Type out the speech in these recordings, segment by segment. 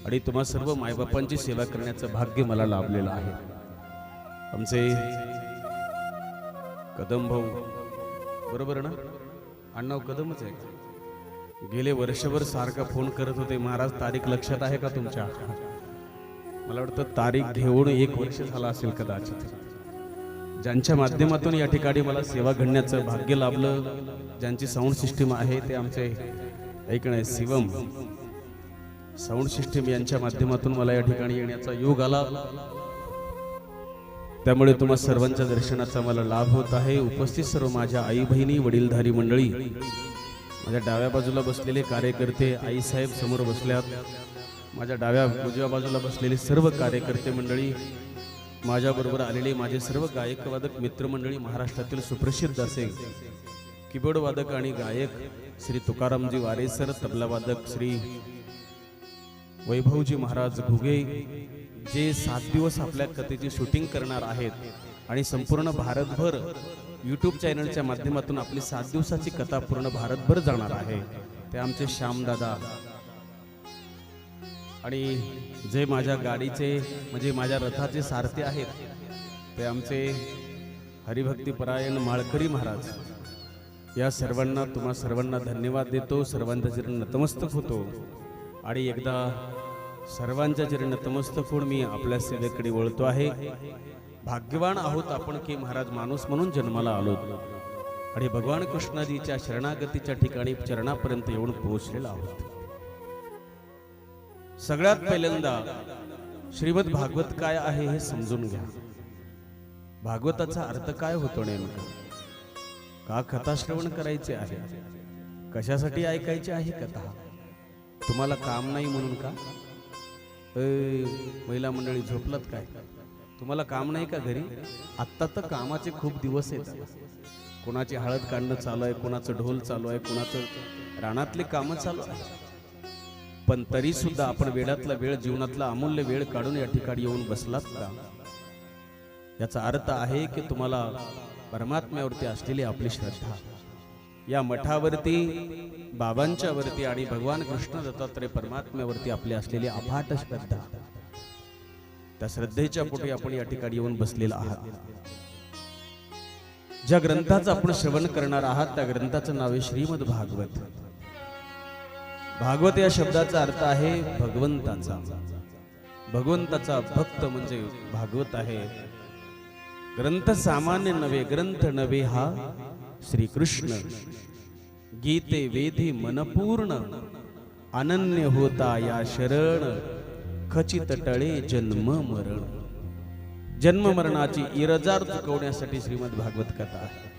आणि तुम्हा सर्व मायबापांची सेवा करण्याचं भाग्य मला लाभलेलं आहे. आमचे कदम भाऊ बरोबर ना, अण्णाव कदमच आहे. गेले वर्षभर सारखा फोन करत होते, महाराज तारीख लक्षात आहे का तुमच्या? मला वाटतं तारीख घेऊन 1 वर्ष झाला असेल कदाचित. ज्यांच्या माध्यमातून या ठिकाणी मला सेवा घडण्याचं भाग्य लाभलं, ज्यांची साऊंड सिस्टीम आहे ते आमचे ऐकणे शिवम साऊंड सिस्टीम यांच्या माध्यमातून मला या ठिकाणी येण्याचा योग आला. त्यामुळे तुम्हा सर्वांच्या दर्शनाचा मला लाभ होत आहे. उपस्थित सर्व माझ्या आई बहिणी, वडीलधारी मंडळी, माझ्या डाव्या बाजूला बसलेले कार्यकर्ते, आई साहेब समोर बसल्यात, माझ्या डाव्या उजव्या बाजूला बसलेले सर्व कार्यकर्ते मंडळी, माझ्याबरोबर आलेले माझे सर्व गायक वादक मित्रमंडळी, महाराष्ट्रातील सुप्रसिद्ध असे कीबोर्ड वादक आणि गायक श्री तुकारामजी वारे सर, तबला वादक श्री वैभवजी महाराज घुगे, जे 7 दिवस आपल्या कथेची शूटिंग करणार आहेत आणि संपूर्ण भारतभर यूट्यूब चॅनलच्या माध्यमातून आपली 7 दिवसाची कथा पूर्ण भारतभर जाणार आहे, ते आमचे श्यामदादा. आणि जे माझ्या गाडीचे म्हणजे माझ्या रथाचे सारथी आहेत ते आमचे हरिभक्तीपरायण माळकरी महाराज. या सर्वांना तुम्हा सर्वांना धन्यवाद देतो, सर्वांच्या चरणी नतमस्तक होतो. आणि एकदा सर्वांच्या चरणी नतमस्तक होऊन मी आपल्या सेवेकडे वळतो आहे. भाग्यवान आहोत आपण की महाराज माणूस म्हणून जन्माला आलो आणि भगवान कृष्णाजीच्या शरणागतीच्या ठिकाणी चरणापर्यंत येऊन पोहोचलेला आहोत. सगळ्यात पहिल्यांदा श्रीमद भागवत काय आहे हे समजून घ्या. भागवताचा अर्थ काय होतो नेमका? का कथा श्रवण करायचे आहे? कशासाठी ऐकायची आहे कथा? तुम्हाला काम नाही म्हणून का? महिला मंडळी झोपलात काय? तुम्हाला काम नाही का घरी? आत्ता तर कामाचे खूप दिवस आहेत. कोणाची हळद काढणं चालू आहे, कोणाचं ढोल चालू आहे, कोणाचं रानातले कामं चालू आहे. पण तरी सुद्धा आपण वेळातला वेळ, जीवनातला अमूल्य वेळ काढून या ठिकाणी येऊन बसलात का? याचा अर्थ आहे की तुम्हाला परमात्म्यावरती असलेली आपली श्रद्धा, या मठावरती, बाबांच्या वरती आणि भगवान कृष्ण दत्तात्रय परमात्म्यावरती आपली असलेली अफाट श्रद्धा, त्या श्रद्धेच्या पोटी आपण या ठिकाणी येऊन बसलेला आहात. ज्या ग्रंथाचं आपण श्रवण करणार आहात त्या ग्रंथाचं नाव आहे श्रीमद भागवत. भागवत या शब्दाचा अर्थ आहे भगवंताचा. भगवंताचा भक्त म्हणजे भागवत आहे. ग्रंथ सामान्य नव्हे, ग्रंथ नव्हे हा श्रीकृष्ण. गीते वेधी मनपूर्ण, अनन्य होता या शरण, खचित टळे जन्म मरण. जन्म मरणाची इरजार चुकवण्यासाठी श्रीमद भागवत कथा आहे.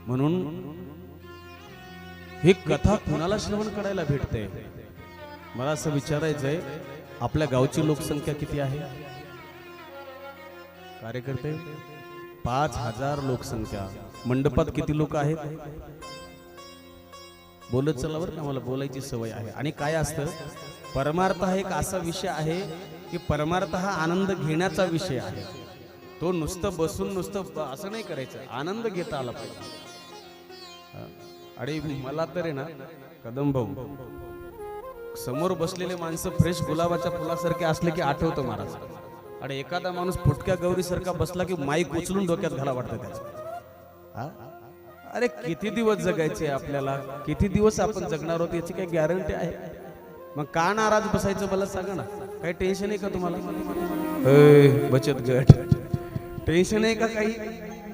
म्हणून ही कथा कुणाला श्रवण करायला भेटते? मला असं विचारायचंय, आपल्या गावची लोकसंख्या किती आहे? कार्यकर्ते 5000 लोकसंख्या. मंडपात किती लोक आहेत? बोलत चला बरं का, मला बोलायची सवय आहे. आणि काय असतं, परमार्थ हा एक असा विषय आहे की परमार्थ हा आनंद घेण्याचा विषय आहे. तो नुसतं बसून नुसतं असं नाही करायचं, आनंद घेता आला पाहिजे. आणि मला तर आहे ना कदम भाऊ, समोर बसलेले माणसं फ्रेश गुलाबाच्या फुलासारखे असले की आठवतं महाराज. आणि एखादा माणूस फुटक्या गौरी सारखा बसला की माईक उचलून डोक्यात घाला वाटतं त्याचं. अरे किती दिवस जगायचे आपल्याला? किती दिवस आपण जगणार आहोत याची काही गॅरंटी आहे? मग का नाराज बसायचं मला सांगा ना. काही टेन्शन आहे का तुम्हाला? बचत गट टेन्शन आहे का? काही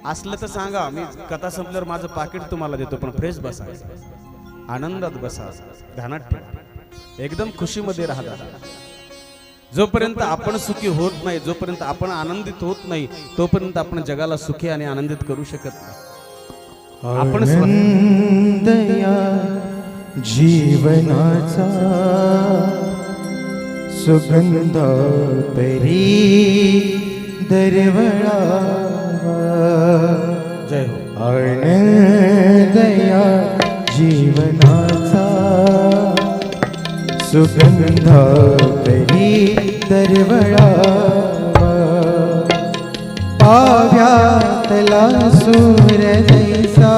असलं तर सांगा, मी कथा संपल्यावर माझं पाकिट तुम्हाला देतो. पण फ्रेश बसा, आनंदात बसा, ध्यानात ठेवा, एकदम खुशीमध्ये राहा. जोपर्यंत आपण सुखी होत नाही, जोपर्यंत आपण आनंदित होत नाही, तोपर्यंत आपण जगाला सुखी आणि आनंदित करू शकत नाही. आपण जीवनाचा सुगंध परी दरवळा. जय हो. आनंदया जीवनाचा सुगंध परी दरवळा. पाव्यातला सूर जैसा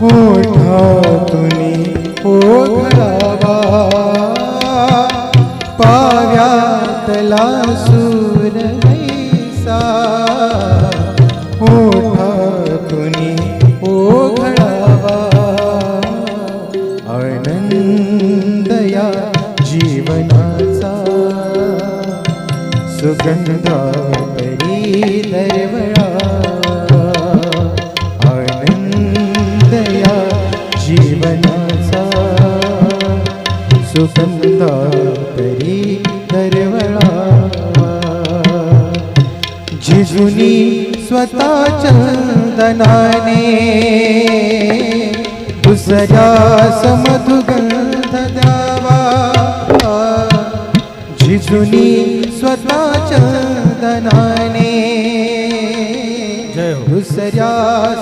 ओठातुनी ओघळावा पाव्यातला सूर ऐसा ओठातुनी ओघळावा आनंद या जीवनाचा सुगंध परी दरवळा आनंद या जीवनाचा सुगंध परी दरवळा जिजुनी स्वतः चंदनाने दुसऱ्या समधुगंध द्यावा जिजुनी स्वतः चंदनाने जय हो. दुसऱ्या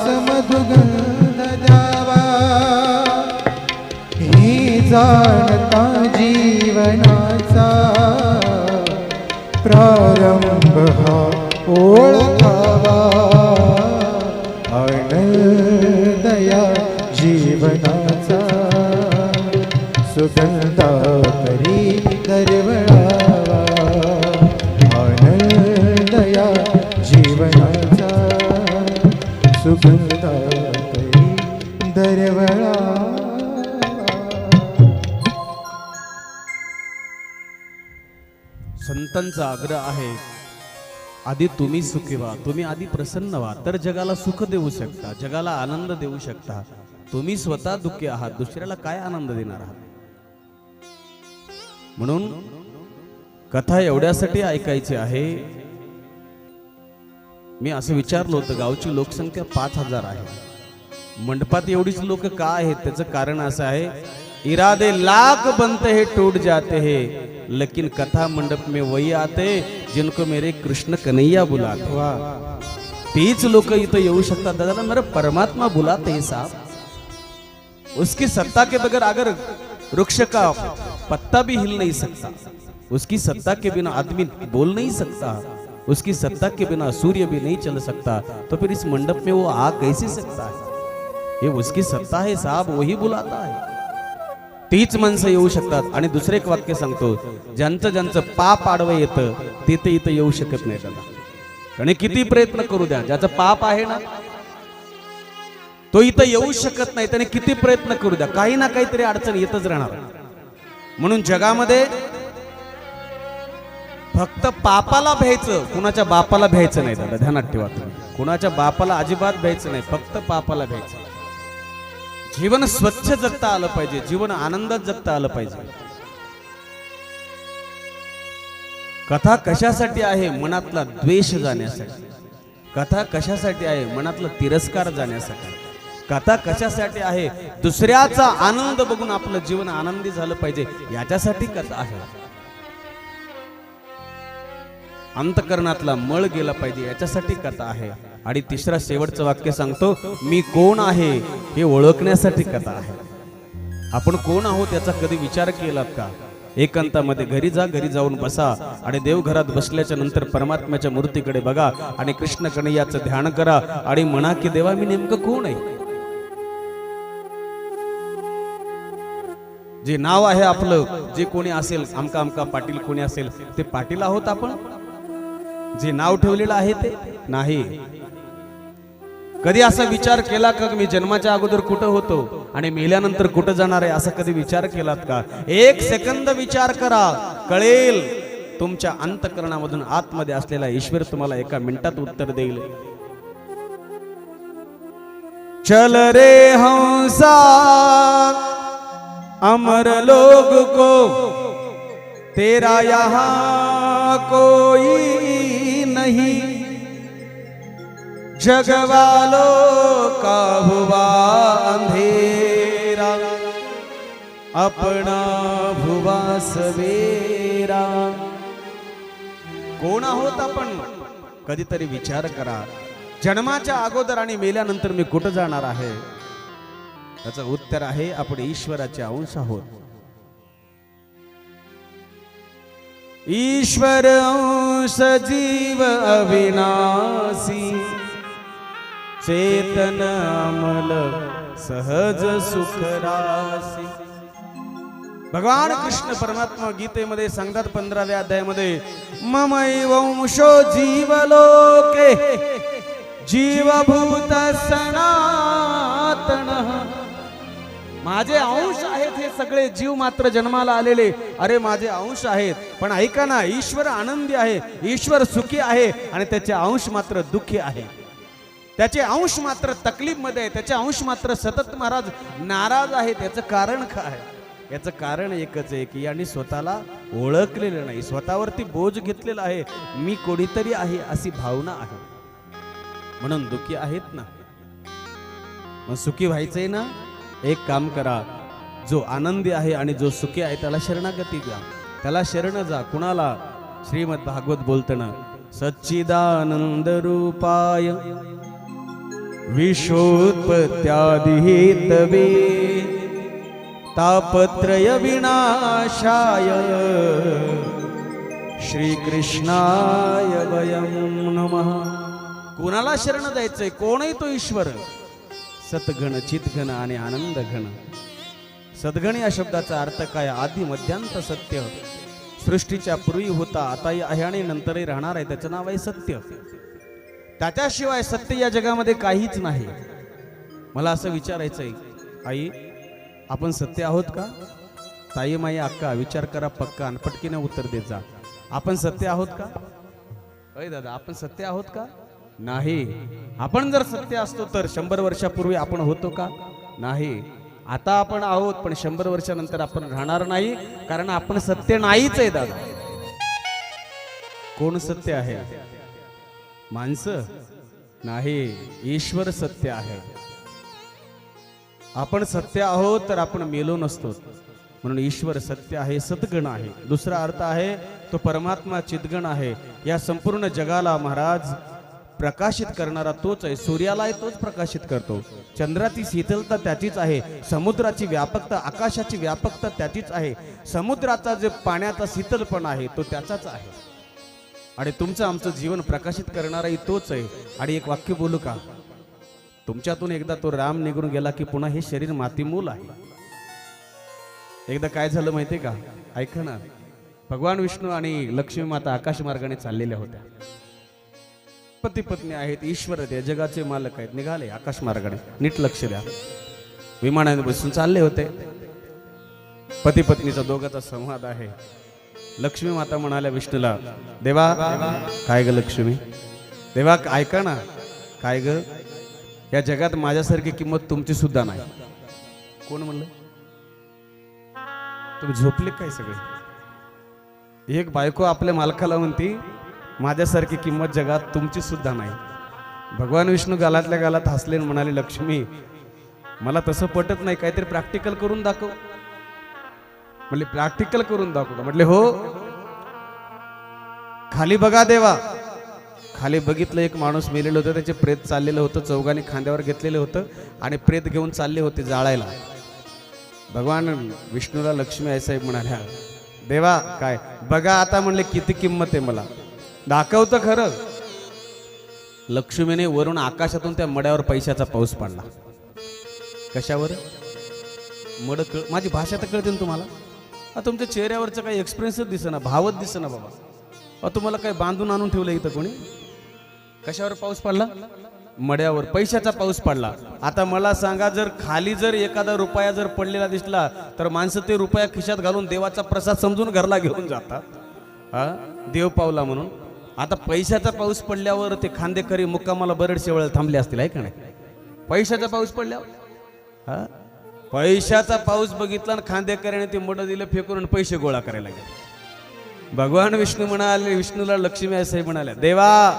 समधुगंध द्यावा हे जाणता जीवनाचा प्रारंभ हा ओळखावा आनंद या जीवनाचा सुगंध परी दरवळावा आनंद या जीवनाचा सुगंध परी दरवळावा. संतांचा आग्रह आहे आधी तुम्ही सुखी व्हा, तुम्ही आधी प्रसन्न व्हा, तर जगाला सुख देऊ शकता, जगाला आनंद देऊ शकता. तुम्ही स्वतः दुःखी आहात, दुसऱ्याला काय आनंद देणार आहात? म्हणून कथा एवढ्यासाठी ऐकायची आहे. मी असं विचारलं होतं, गावची लोकसंख्या 5000 आहे, मंडपात एवढीच लोक का आहेत? त्याचं कारण असं आहे, इरादे लाख बनते हैं टूट जाते हैं, लेकिन कथा मंडप में वही आते जिनको मेरे कृष्ण कन्हैया बुलाते. वाह तीच लोक इथं येऊ शकतात. दादा मेरा परमात्मा बुलाते हैं साहब. उसकी सत्ता के बगैर अगर वृक्ष का पत्ता भी हिल नहीं सकता, उसकी सत्ता के बिना आदमी बोल नहीं सकता, उसकी सत्ता के बिना सूर्य भी नहीं चल सकता, तो फिर इस मंडप में वो आ कैसे सकता है? ये उसकी सत्ता है साहब, वही बुलाता है. तीच माणसं येऊ शकतात. आणि दुसरे एक वाक्य सांगतो, ज्यांचं ज्यांचं पाप आडवं येतं ते इथं येऊ शकत नाही दादा. आणि किती प्रयत्न करू द्या, ज्याचं पाप आहे ना तो इथं येऊ शकत नाही. त्याने किती प्रयत्न करू द्या, काही ना काहीतरी अडचण येतच राहणार. म्हणून जगामध्ये फक्त पापाला भ्यायचं, कुणाच्या बापाला भ्यायचं नाही दादा, ध्यानात ठेवा तुम्ही. कुणाच्या बापाला अजिबात भ्यायचं नाही, फक्त पापाला भ्यायचं. जीवन स्वच्छ जगता आलं पाहिजे, जीवन आनंदात जगता आलं पाहिजे. कथा कशासाठी आहे? मनातला द्वेष जाण्यासाठी. कथा कशासाठी आहे? मनातला तिरस्कार जाण्यासाठी. कथा कशासाठी आहे? दुसऱ्याचा आनंद बघून आपलं जीवन आनंदी झालं पाहिजे, याच्यासाठी कथा आहे. अंतकरणातला मळ गेला पाहिजे, याच्यासाठी कथा आहे. आणि तिसरा शेवटचं वाक्य सांगतो, मी कोण आहे हे ओळखण्यासाठी कथा आहे. आपण कोण आहोत याचा कधी विचार केलात का? एकांतामध्ये घरी जा, घरी जाऊन बसा आणि देवघरात बसल्याच्या नंतर परमात्म्याच्या मूर्तीकडे बघा आणि कृष्ण कन्हैयाचं ध्यान करा आणि म्हणा की देवा मी नेमकं कोण आहे. जे नाव आहे आपलं, जे कोणी असेल, आमका आमका पाटील कोणी असेल, ते पाटील आहोत आपण? जे नाव ठेवलेलं आहे ते नाही. कधी असा विचार केला का मी जन्माच्या अगोदर कुठं होतो आणि मेल्यानंतर कुठं जाणार आहे, असा कधी विचार केलात का? एक सेकंद विचार करा, कळेल. तुमच्या अंतःकरणामधून आतमध्ये असलेला ईश्वर तुम्हाला एका मिनिटात उत्तर देईल. चल रे हंसा अमर लोग को तेरा यहाँ कोई नहीं, जगवालों का हुआ अंधेरा अपना हुआ सवेरा. कोण आहोत आपण? कधीतरी विचार करा. जन्माच्या अगोदर आणि मेल्यानंतर मी कुठं जाणार आहे? त्याचं उत्तर आहे आपण ईश्वराचे अंश आहोत. ईश्वर अंश जीव अविनाशी, चेतन अमल सहज सुख रासी. भगवान कृष्ण परमात्मा गीतेमध्ये सांगतात 15व्या अध्यायामध्ये, ममैवंशो जीवलोके जीवभूत सनातन. माझे अंश आहेत हे सगळे जीव मात्र जन्माला आलेले, अरे माझे अंश आहेत. पण ऐका ना, ईश्वर आनंदी आहे, ईश्वर सुखी आहे आणि त्याचे अंश मात्र दुःखी आहे. त्याचे अंश मात्र तकलीफ मध्ये आहे, त्याचे अंश मात्र सतत महाराज नाराज आहे. त्याचं कारण काय? याचं कारण एकच आहे की यांनी स्वतःला ओळखलेलं नाही, स्वतःवरती बोज घेतलेला आहे. मी कोणीतरी आहे अशी भावना आहे, म्हणून दुःखी आहेत ना. मग सुखी व्हायचंय ना, एक काम करा, जो आनंदी आहे आणि जो सुखी आहे त्याला शरणागती द्या, त्याला शरण जा. कुणाला? श्रीमद भागवत बोलताना, सच्चिदानंद रूपाय विश्वोत्पत्त्यादि हेतवे तापत्रय विनाशाय श्रीकृष्णाय वयं नमः. कुणाला शरण द्यायचंय? कोणही तो ईश्वर, सतगण चितगण आणि आनंद घन. सद्गण या शब्दाचा अर्थ काय? आदि मध्यांत सत्य. सृष्टीच्या पूर्वी होता, आताही आहे आणि नंतरही राहणार आहे, त्याचं नाव आहे सत्य. त्याच्याशिवाय सत्य या जगामध्ये काहीच नाही. मला असं विचारायचंय, आई आपण सत्य आहोत का? ताई माई अक्का विचार करा पक्का आणि पटकीने उत्तर देत जा. आपण सत्य आहोत का? अय दादा, आपण सत्य आहोत का? नाही. आपण जर सत्य असतो तर 100 वर्षापूर्वी आपण होतो का? नाही. आता आपण आहोत, पण 100 वर्षानंतर आपण राहणार नाही, कारण आपण सत्य नाहीच आहे दादा. कोण सत्य आहे? माणसं नाही, ईश्वर सत्य आहे. आपण सत्य आहोत तर आपण मेलो नसतो, म्हणून ईश्वर सत्य आहे, सद्गण आहे. दुसरा अर्थ आहे तो परमात्मा चितगण आहे. या संपूर्ण जगाला महाराज प्रकाशित करणारा तोच आहे. सूर्याला तोच प्रकाशित करतो. चंद्राची शीतलता त्याचीच आहे, समुद्राची व्यापकता, आकाशाची व्यापकता त्याचीच आहे. समुद्राचा जे पाण्याचा शीतलपणा आहे तो त्याचाच आहे. आणि तुमचं आमचं जीवन प्रकाशित करणाराही तोच आहे. आणि एक वाक्य बोलू का? तुमच्यातून एकदा तो राम निघून गेला की पुन्हा हे शरीर मातीमूल आहे. एकदा काय झालं माहितीये का? ऐका ना, भगवान विष्णू आणि लक्ष्मी माता आकाश मार्गाने चाललेल्या होत्या. पती पत्नी आहेत, ईश्वर आहेत, जगाचे मालक आहेत, निघाले आकाश मार्गाने. नीट लक्ष द्या. विमानाने बसून चालले होते. पती पत्नीचा दोघांचा संवाद आहे. लक्ष्मी माता म्हणाल्या विष्णूला, देवा काय ग लक्ष्मी, देवा ऐका ना, काय ग, या जगात माझ्यासारखी किंमत तुमची सुद्धा नाही. कोण म्हणलं? तुम्ही झोपले काय सगळे? एक बायको आपल्या मालकाला म्हणती माझ्यासारखी किंमत जगात तुमची सुद्धा नाही. भगवान विष्णू गालातल्या गालात हसले आणि म्हणाले, लक्ष्मी मला तसं पटत नाही, काहीतरी प्रॅक्टिकल करून दाखव. म्हणले प्रॅक्टिकल करून दाखव. म्हटले हो. खाली बघा देवा. खाली बघितलं, एक माणूस मेलेलं होतं, त्याचे प्रेत चाललेलं होतं, चौघांनी खांद्यावर घेतलेलं होतं आणि प्रेत घेऊन चालले होते जाळायला. भगवान विष्णूला लक्ष्मी आईसाहेब म्हणाल्या, देवा काय बघा आता. म्हणले किती किंमत आहे मला दाखवतं खरं. लक्ष्मीने वरून आकाशातून त्या मड्यावर पैशाचा पाऊस पडला. कशावर? मड माझी भाषा तर कळते ना तुम्हाला. तुमच्या चेहऱ्यावरचं काही एक्सप्रेन्सच दिसेना, भावच दिसेना बाबा. तुम्हाला काय बांधून आणून ठेवलं इथं कोणी? कशावर पाऊस पडला? मड्यावर पैशाचा पाऊस पडला. आता मला सांगा, जर खाली जर एखादा रुपया जर पडलेला दिसला तर माणसं ते रुपया खिशात घालून देवाचा प्रसाद समजून घरला घेऊन जातात, हा देव पावला म्हणून. आता पैशाचा पाऊस पडल्यावर ते खांदेकरी मुक्कामाला बरड शेवळ्याला थांबले असतील, आहे का नाही? पैशाचा पाऊस पडल्यावर, हा पैशाचा पाऊस बघितला आणि खांदेकऱ्याने ते मड दिलं फेकून आणि पैसे गोळा करायला गेले. भगवान विष्णू म्हणाले, विष्णूला लक्ष्मी असे म्हणाल्या, देवा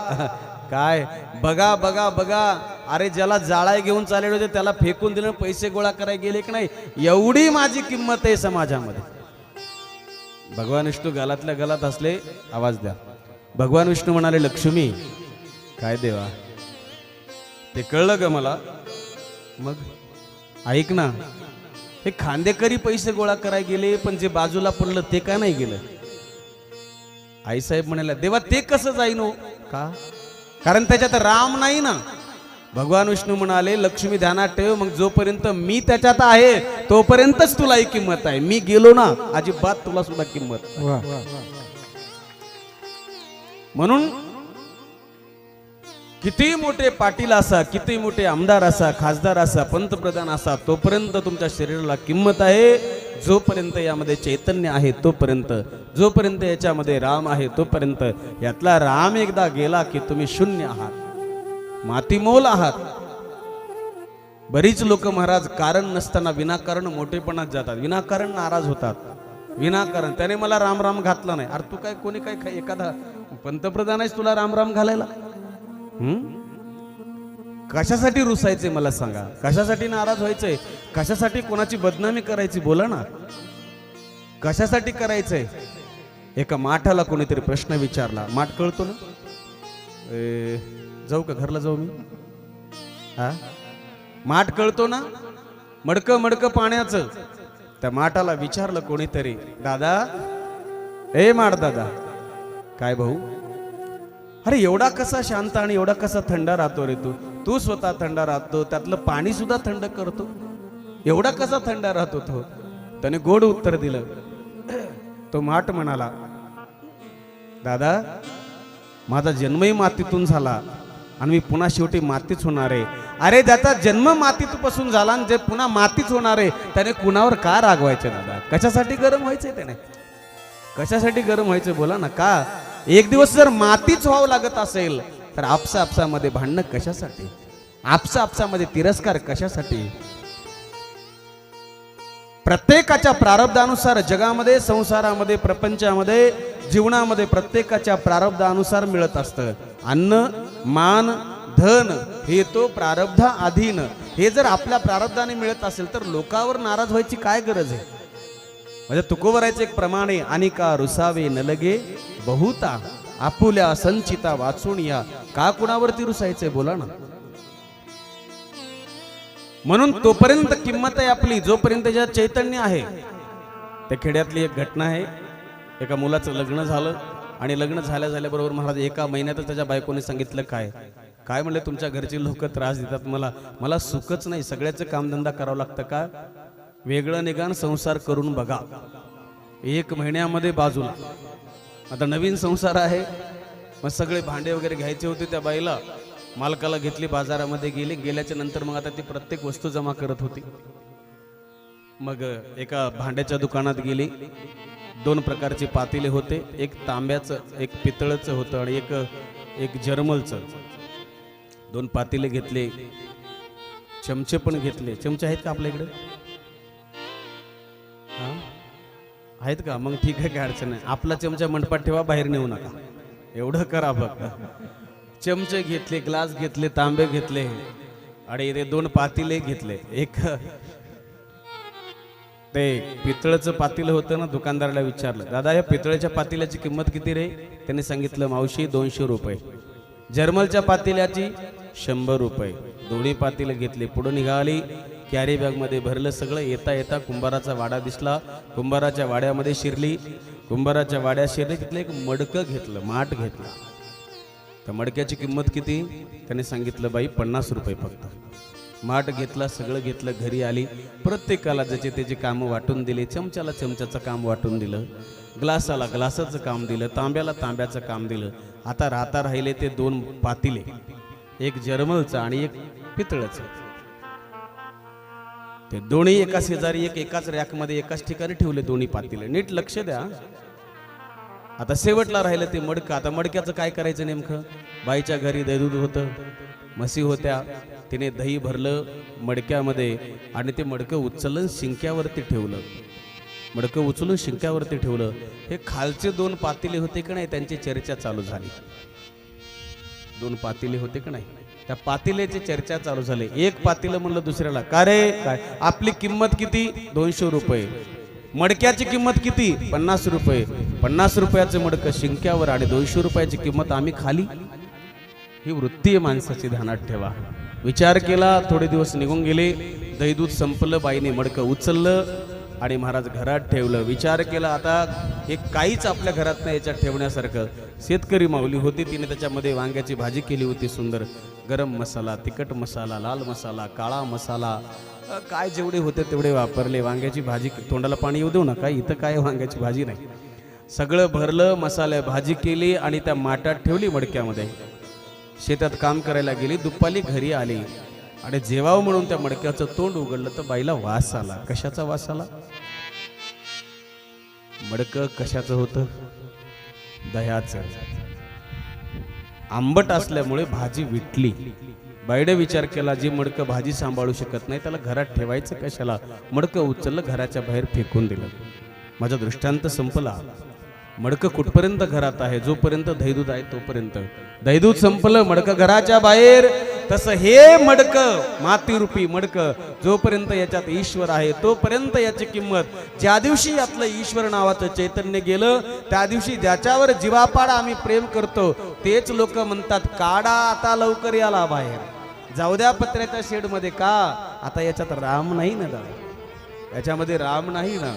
काय बघा बघा बघा. अरे ज्याला जाळाय घेऊन चालले होते त्याला फेकून दिलं, पैसे गोळा करायला गेले की नाही, एवढी माझी किंमत आहे समाजामध्ये. भगवान विष्णू गालातल्या गालात हसले. आवाज द्या. भगवान विष्णू म्हणाले, लक्ष्मी काय देवा, ते कळलं ग मला. मग ऐक ना, हे खांदेकरी पैसे गोळा करायला गेले, पण जे बाजूला पडलं ते का नाही गेलं? आईसाहेब म्हणाल्या, देवा ते कसं जाईन हो? का? कारण त्याच्यात राम नाही ना. भगवान विष्णू म्हणाले लक्ष्मी ध्यानात ठेव, मग जोपर्यंत मी त्याच्यात आहे तोपर्यंतच तुला ही किंमत आहे. मी गेलो ना अजिबात तुला सुद्धा किंमत. वा म्हणून किती मोठे पाटील असा, किती मोठे आमदार असा, खासदार असा, पंतप्रधान असा, तोपर्यंत तुमच्या शरीराला किंमत आहे. जोपर्यंत यामध्ये चैतन्य आहे तोपर्यंत, जोपर्यंत याच्यामध्ये राम आहे तोपर्यंत. यातला राम एकदा गेला की तुम्ही शून्य आहात, मातीमोल आहात. बरीच लोक महाराज कारण नसताना विनाकारण मोठेपणात जातात, विनाकारण नाराज होतात, विनाकारण. त्याने मला राम राम घातला नाही. अरे तू काय, कोणी काय, एखादा पंतप्रधान आहेस तुला राम राम घालायला? कशासाठी रुसायचे मला सांगा? कशासाठी नाराज व्हायचंय? कशासाठी कोणाची बदनामी करायची? बोला ना, कशासाठी करायचंय? एका माठाला कोणीतरी प्रश्न विचारला. माठ कळतो ना? जाऊ का घरला जाऊ मी? हा, माठ कळतो ना? मडकं मडकं पाण्याचं. त्या माठाला विचारलं कोणीतरी, दादा, ए माठ दादा, काय भाऊ, अरे एवढा कसा शांत आणि एवढा कसा थंड राहतो रे तू? तू स्वतः थंड राहतो, त्यातलं पाणी सुद्धा थंड करतो, एवढा कसा थंड राहतो तो? त्याने गोड उत्तर दिलं. तो माठ म्हणाला, दादा, माझा जन्मही मातीतून झाला आणि मी पुन्हा शेवटी मातीच होणार आहे. अरे ज्याचा जन्म मातीपासून झाला आणि जे पुन्हा मातीच होणार आहे त्याने कुणावर का रागवायचे दादा? कशासाठी गरम व्हायचंय त्याने? कशासाठी गरम व्हायचं? बोला ना. का एक दिवस जर मातीच व्हावं लागत असेल तर आपसामध्ये भांडणं कशासाठी? आपसामध्ये तिरस्कार कशासाठी? प्रत्येकाच्या प्रारब्धानुसार जगामध्ये, संसारामध्ये, प्रपंचामध्ये, जीवनामध्ये प्रत्येकाच्या प्रारब्धानुसार मिळत असतं. अन्न, मान, धन हे तो प्रारब्धा अधीन. हे जर आपल्या प्रारब्धाने मिळत असेल तर लोकांवर नाराज व्हायची काय गरज आहे? म्हणजे तुकोबरायचं एक प्रमाणे, अनिका रुसावे न लगे बहुता, आपुल्या संचिता वाचून या. का कुणावरती रुसायचंय? बोला ना. म्हणून तोपर्यंत किंमत आहे आपली जोपर्यंत ज्या चैतन्य आहे. त्या खेड्यातली एक घटना आहे. एका मुलाचं लग्न झालं आणि लग्न झाल्याबरोबर महाराज एका महिन्यातच त्याच्या बायकोने सांगितलं, काय म्हणले, तुमच्या घरचे लोक त्रास देतात मला सुखच नाही, सगळ्याचं कामधंदा करावं लागतं का? वेगळं निघान संसार करून बघा. एक महिन्यामध्ये बाजूला. आता नवीन संसार आहे, मग सगळे भांडे वगैरे घ्यायचे होते. त्या बाईला मालकाला घेतली, बाजारामध्ये गेल्याच्या नंतर मग आता ती प्रत्येक वस्तू जमा करत होती. मग एका भांड्याच्या दुकानात गेली. 2 प्रकारचे पातेले होते, एक तांब्याचं, एक पितळचं होतं आणि एक जर्मलचं. 2 पातेले घेतले, चमचे पण घेतले. चमचे आहेत का आपल्या इकडे? आहेत का? मग ठीक आहे, काय अडचण नाही. आपला चमचा मंडपात ठेवा, बाहेर नेऊ नका, एवढं करा फक्त. चमचे घेतले, ग्लास घेतले, तांबे घेतले आणि ते 2 पातेले घेतले. एक ते पितळचं पातेलं होतं ना, दुकानदाराला विचारलं, दादा या पितळेच्या पातेल्याची किंमत किती रे? त्याने सांगितलं, मावशी 200 रुपये. जर्मलच्या पातेल्याची 100 रुपये. दोन्ही पातेले घेतले, पुढे निघाली. कॅरी बॅग मध्ये भरलं सगळं. येता कुंभाराचा वाडा दिसला. कुंभाराच्या वाड्यामध्ये शिरली. कुंभाराच्या वाड्यात शिरली, तिथलं एक मडकं घेतलं, माठ घेतला. त्या मडक्याची किंमत किती? त्याने सांगितलं, बाई 50 रुपये फक्त. माठ घेतला, सगळं घेतलं, घरी आली. प्रत्येकाला ज्याचे त्याची कामं वाटून दिली. चमच्याला चमच्याचं काम वाटून दिलं, ग्लासाला ग्लासाचं काम दिलं, तांब्याला तांब्याचं काम दिलं. आता राहिले ते 2 पातेले, एक जर्मलचं आणि एक पितळचं. ते दोन्ही एका शेजारी, एकाच रॅकमध्ये एकाच ठिकाणी ठेवले दोन्ही पातेले. नीट लक्ष द्या. आता शेवटला राहिलं ते मडकं. आता मडक्याचं काय करायचं नेमकं? बाईच्या घरी दही दूध होतं, म्हशी होत्या. तिने दही भरलं मडक्यामध्ये आणि ते मडकं उचललं, शिंक्यावरती ठेवलं. मडकं उचलून शिंक्यावरती ठेवलं. हे खालचे 2 पातेले होते का नाही, त्यांची चर्चा चालू झाली. 2 पातेले होते का नाही, त्या पातेल्याची चर्चा चालू झाली. एक पातेलं म्हणलं दुसऱ्याला, का रे, काय आपली किंमत किती? 200 रुपये. मडक्याची किंमत किती? 50 रुपये. 50 रुपयाचं मडकं शिंक्यावर आणि 200 रुपयाची किंमत आम्ही खाली. ही वृत्ती आहे माणसाची, ध्यानात ठेवा. विचार केला, थोडे दिवस निघून गेले. दही दूध संपलं, बाईने मडकं उचललं आणि महाराज घरात ठेवलं. विचार केला, आता हे काहीच आपल्या घरात नाही याच्यात ठेवण्यासारखं. शेतकरी माऊली होती, तिने त्याच्यामध्ये वांग्याची भाजी केली होती सुंदर. गरम मसाला, तिखट मसाला, लाल मसाला, काळा मसाला, काय जेवढे होते तेवढे वापरले. वांग्याची भाजी, तोंडाला पाणी येऊ देऊ नका, इथं काय वांग्याची भाजी नाही. सगळं भरलं, मसाले भाजी केली आणि त्या माठात ठेवली मडक्यामध्ये. शेतात काम करायला गेली, दुपारी घरी आली आणि जेवावं म्हणून त्या मडक्याचं तोंड उघडलं तर बाईला वास आला. कशाचा वास आला? मडकं कशाचं होतं? दह्याचं. आंबट असल्यामुळे भाजी विटली. बाईने विचार केला, जी मडकं भाजी सांभाळू शकत नाही त्याला घरात ठेवायचं कशाला? मडकं उचललं, घराच्या बाहेर फेकून दिलं. माझा दृष्टांत संपला. मडकं कुठपर्यंत घरात आहे? जोपर्यंत दहीदूध आहे तोपर्यंत. दहीदूध संपलं, मडकं घराच्या बाहेर. तसं हे मडकं, मातीरूपी मडकं, जोपर्यंत याच्यात ईश्वर आहे तोपर्यंत याची किंमत. ज्या दिवशी यातलं ईश्वर नावाचं चैतन्य गेलं, त्या दिवशी ज्याच्यावर जीवापाडा आम्ही प्रेम करतो तेच लोक म्हणतात, काढा आता लवकर याला बाहेर, जाऊ द्या पत्र्याच्या शेडमध्ये. का? आता याच्यात राम नाही ना दादा, याच्यामध्ये राम नाही ना.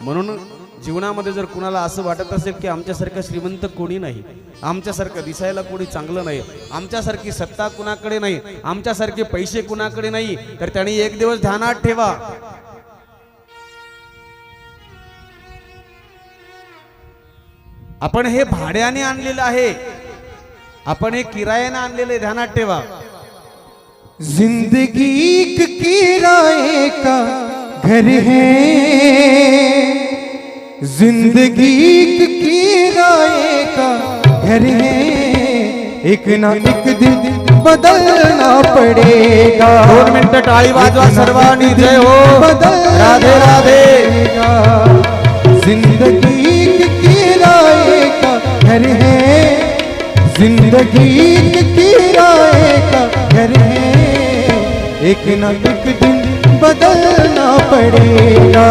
म्हणून जीवनामध्ये जर कुणाला असं वाटत असेल की आमच्यासारखं श्रीमंत कोणी नाही, आमच्यासारखं दिसायला कोणी चांगलं नाही, आमच्यासारखी सत्ता कुणाकडे नाही, आमच्यासारखे पैसे कुणाकडे नाही, तर त्यांनी एक दिवस ध्यानात ठेवा, आपण हे भाड्याने आणलेलं आहे, आपण हे किरायाने आणलेले. ध्यानात ठेवा. जिंदगी एक किराए का घर है, जिंदगी एक किराए का घर है, एक ना एक दिन बदलना पड़ेगा. 2 मिनिटं टाळी वाजवा सर्वांनी. जय हो, राधे राधे. जिंदगी एक किराए का घर है, जिंदगी एक किराए का घर है, एक ना एक दिन बदलना पड़ेगा,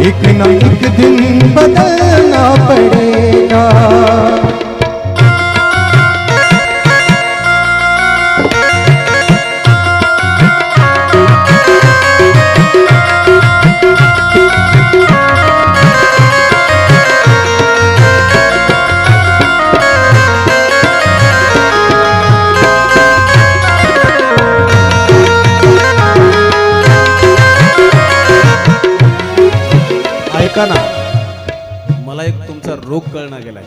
एक ना एक दिन बदलना पड़ेगा. ऐका ना, मला एक तुमचा रोग कळना गेलाय.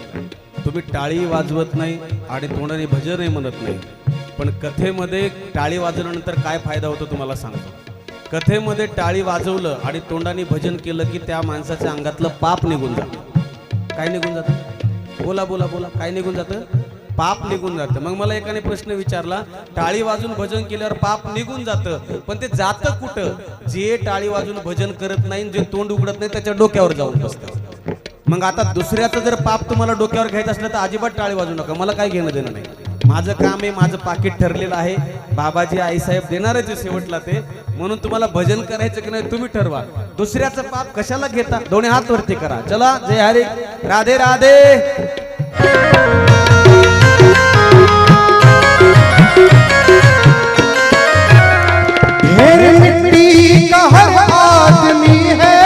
तुम्ही टाळी वाजवत नाही आणि तोंडाने भजनही म्हणत नाही, पण कथेमध्ये टाळी वाजवल्यानंतर काय फायदा होतो तुम्हाला सांगतो. कथेमध्ये टाळी वाजवलं आणि तोंडाने भजन केलं की त्या माणसाच्या अंगातलं पाप निघून जातं. काय निघून जातं? बोला बोला बोला. काय निघून जातं? पाप निघून जातं. मग मला एकाने प्रश्न विचारला, टाळी वाजून भजन केल्यावर पाप निघून जातं, पण ते जातं कुठं? जे टाळी वाजून भजन करत नाही, जे तोंड उघडत नाही, त्याच्या डोक्यावर जाऊन बसतं. मग आता दुसऱ्याचं जर पाप तुम्हाला डोक्यावर घ्यायचं असलं तर अजिबात टाळी वाजू नका. मला काय घेणं देणं नाही. माझं काम आहे, माझं पाकिट ठरलेलं आहे. बाबाजी आईसाहेब देणारच आहे शेवटला ते. म्हणून तुम्हाला भजन करायचं की नाही तुम्ही ठरवा. दुसऱ्याचं पाप कशाला घेता? दोन्ही हात वरती करा. चला, जय हरी, राधे राधे. ढेर मिट्टी का हर आदमी है,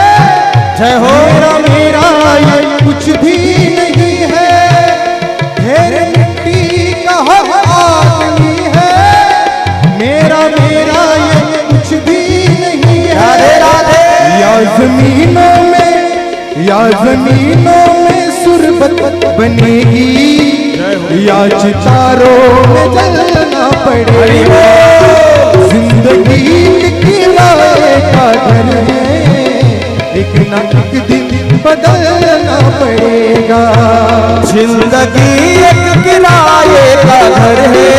जय हो. मेरा ये कुछ भी नहीं है. ढेर मिट्टी का हर आदमी है, मेरा ये कुछ भी नहीं है. राधे राधे. या जमीनों में सुरबत बनेगी, या चितारों में जलना पड़ेगा. जिंदगी किराए का घर है, एक ना एक दिन बदलना पड़ेगा. जिंदगी एक किराए का घर है,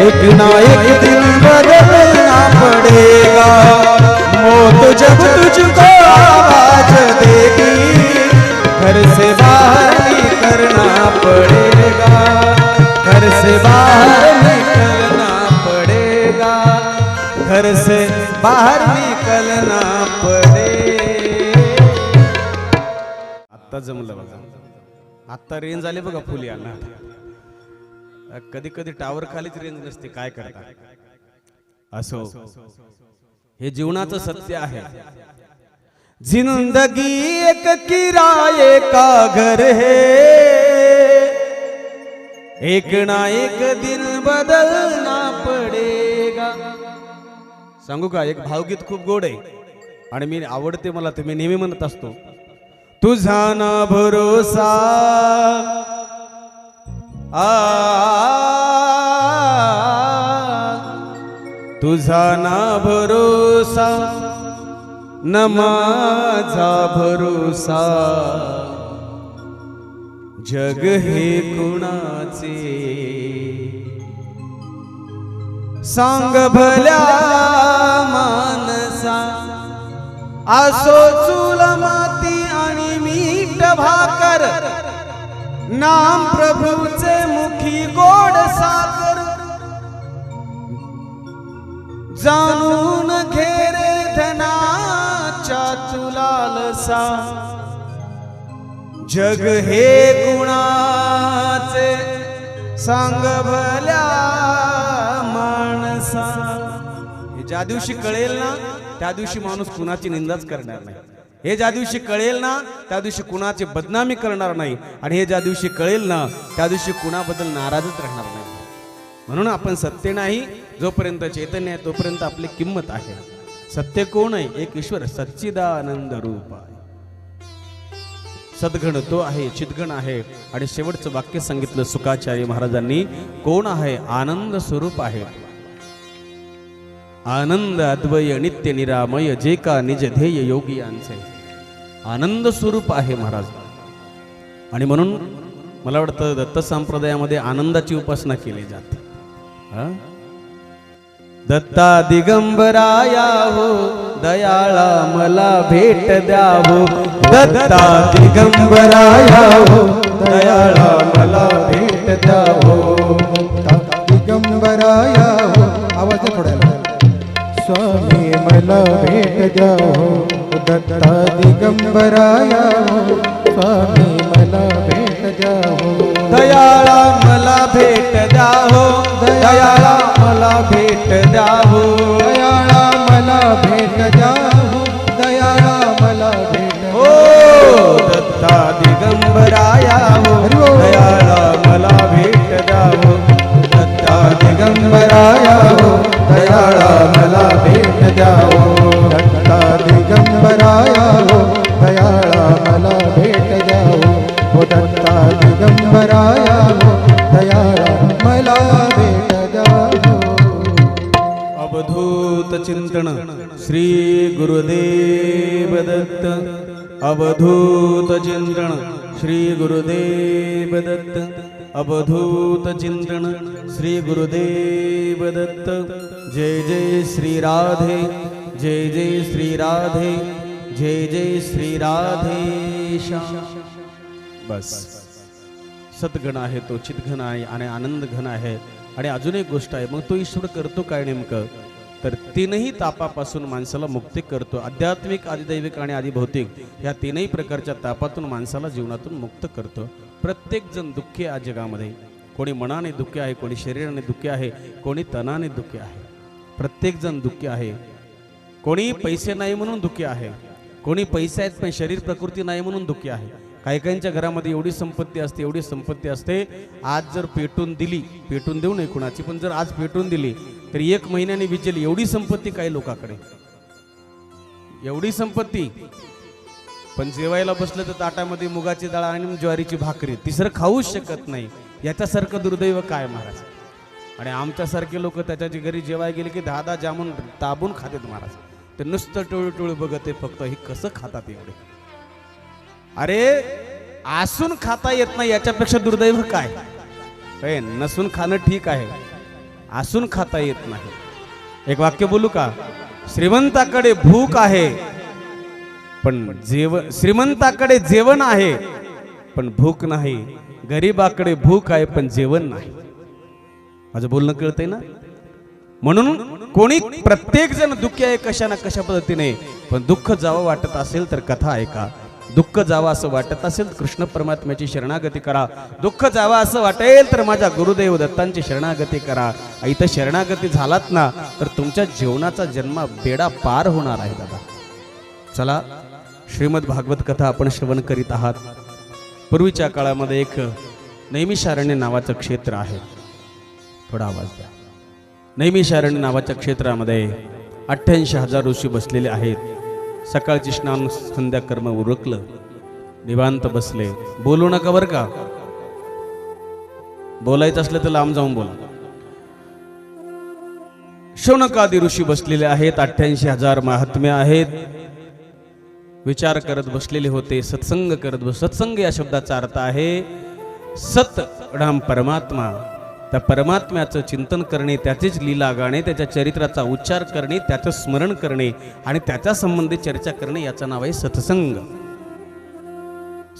एक ना एक दिन बदलना पड़ेगा. मौत जब तुझको आवाज देगी, घर से बाहर निकलना पड़ेगा, घर से बाहर निकलना पड़ेगा, घर से बाहर निकलना पड़ेगा. आत्ता जमलं बघा, आत्ता रेंज आली बघा फुल याला. कधी कधी टावर खालीच रेंज नसते, काय करता. असो, हे जीवनाचं सत्य आहे. जिंदगी एक किराए का घर है, एक ना एक दिन बदलना पडेगा. सांगू का, एक भावगीत खूप गोड आहे आणि मी आवडते मला, ते मी नेहमी म्हणत असतो. तुझा ना भरोसा तुझा ना भरोसा न माझा भरोसा, जग हे कुणाचे सांग भल्या मानसा. असो चूल माती आणि मीठ भाकर, नाम प्रभूचे मुखी गोड साखर. जाणून घे रे धनाच्या तुलालसा, जग हे कुणाचे सांग भल्या माणसा. हे ज्या दिवशी कळेल ना त्या दिवशी माणूस कुणाची निंदाच करणार नाही. हे ज्या दिवशी कळेल ना त्या दिवशी कुणाची बदनामी करणार नाही. आणि हे ज्या दिवशी कळेल ना त्या दिवशी कुणाबद्दल नाराजच राहणार नाही. म्हणून आपण सत्य नाही, जोपर्यंत चैतन्य आहे तोपर्यंत आपली किंमत आहे. सत्य कोण आहे? एक ईश्वर सच्चिदानंद रूप आहे. सद्गण तो आहे, चिद्गण आहे. आणि शेवटचं वाक्य सांगितलं सुखाचार्य महाराजांनी, कोण आहे? आनंद स्वरूप आहे. आनंद अद्वय नित्य निरामय, जे का निज ध्येय योगी यांचे. आनंद स्वरूप आहे महाराज. आणि म्हणून मला वाटतं दत्त संप्रदायामध्ये आनंदाची उपासना केली जाते. दत्ता दिगंबराया हो, दयाळा मला भेट द्या हो. दत्ता दिगंबराया हो, दयाळा मला भेट द्या हो. दिगंबराया हो, आवाज थोडा. स्वामी मला भेट द्या हो. दत्ता दिगंबराया हो, स्वामी मला भेट द्या हो. दयाळा मला भेट द्या हो. दयाळा मला भेट द्या हो. दयाळा मला भेट द्या हो. दयाळा मला भेट हो. दत्ता दिगंबराया हो, दयाळा मला भेट द्या हो. दत्ता दिगंबराया हो, दयाळा मला भेट द्या हो. दत्ता दिगंबराया हो, दयाळा मला भेट द्या हो. दत्ता दिगंबराया हो, दयाळा मला भेट द्या हो. अवधूत चिंतन श्री गुरुदेव दत्त. अवधूत चिंतन श्री गुरुदेव दत्त. अवधूत चिंतन श्री गुरुदेव दत्त. जय जय श्री राधे, जय जय श्री राधे, जय जय श्री राधेश्याम. बस सद्गण आहे तो, चितघन आहे आणि आनंद घन आहे. आणि अजून एक गोष्ट आहे, मग तो ईश्वर करतो काय नेमकं? तर तीनही तापापासून माणसाला मुक्ती करतो. आध्यात्मिक, आदिदैविक आणि आदिभौतिक या तीनही प्रकारच्या तापातून माणसाला जीवनातून मुक्त करतो. प्रत्येक जण दुःखी आहे जगामध्ये. कोणी मनाने दुःखी आहे, कोणी शरीराने दुःखी आहे, कोणी तनाने दुःखी आहे. प्रत्येक जण दुःखी आहे. कोणी पैसे नाही म्हणून दुःखी आहे, कोणी पैसे आहेत पण शरीर प्रकृती नाही म्हणून दुःखी आहे. काही काहींच्या घरामध्ये एवढी संपत्ती असते, एवढी संपत्ती असते, आज जर पेटून दिली, पेटून देऊ नये कुणाची, पण जर आज पेटून दिली तर 1 महिन्याने विजेल एवढी संपत्ती काही लोकांकडे, एवढी संपत्ती. पण जेवायला बसलं तर ताटामध्ये मुगाची डाळ आणि ज्वारीची भाकरी, तिसरं खाऊच शकत नाही. याच्यासारखं दुर्दैव काय महाराज? आणि आमच्यासारखे लोक त्याच्या घरी जेवाय गेले की 10 जामून ताबून खातात महाराज. ते नुसतं टोळू बघते फक्त, हे कसं खातात एवढे? अरे आसून खाता येत नाही याच्यापेक्षा दुर्दैव काय? नसून खाणं ठीक आहे, आसून खाता येत नाही. एक वाक्य बोलू का? श्रीमंताकडे भूक आहे पण श्रीमंताकडे जेवण आहे पण भूक नाही. गरीबाकडे भूक आहे पण जेवण नाही. माझं बोलणं कळतंय ना? म्हणून कोणी प्रत्येक जण दुःखी आहे कशा ना कशा पद्धतीने. पण दुःख जावं वाटत असेल तर कथा ऐका. दुःख जावं असं वाटत असेल तर कृष्ण परमात्म्याची शरणागती करा. दुःख जावं असं वाटेल तर माझ्या गुरुदेव दत्तांची शरणागती करा. इथं शरणागती झालात ना तर तुमच्या जीवनाचा जन्म बेडा पार होणार आहे दादा. चला, श्रीमद भागवत कथा आपण श्रवण करीत आहात. पूर्वीच्या काळामध्ये एक नैमिषारण्य नावाचं क्षेत्र आहे. थोडा आवाज द्या. नैमिषारण्य नावाच्या क्षेत्रामध्ये 88,000 ऋषी बसलेले आहेत. सकाळची स्नान संध्या कर्म उरकलं, निवांत बसले. बोलू नका बरं का, बोलायचं असलं तर लांब जाऊन बोला. शौनकादी ऋषी बसलेले आहेत. 88,000 महात्म्य आहेत. विचार करत बसलेले होते, सत्संग करत सत्संग या शब्दाचा अर्थ आहे सत राम परमात्मा. त्या परमात्म्याचं चिंतन करणे, त्याचीच लीला गाणे, त्याच्या चरित्राचा उच्चार करणे, त्याचं स्मरण करणे आणि त्याच्या संबंधी चर्चा करणे याचं नाव आहे सत्संग.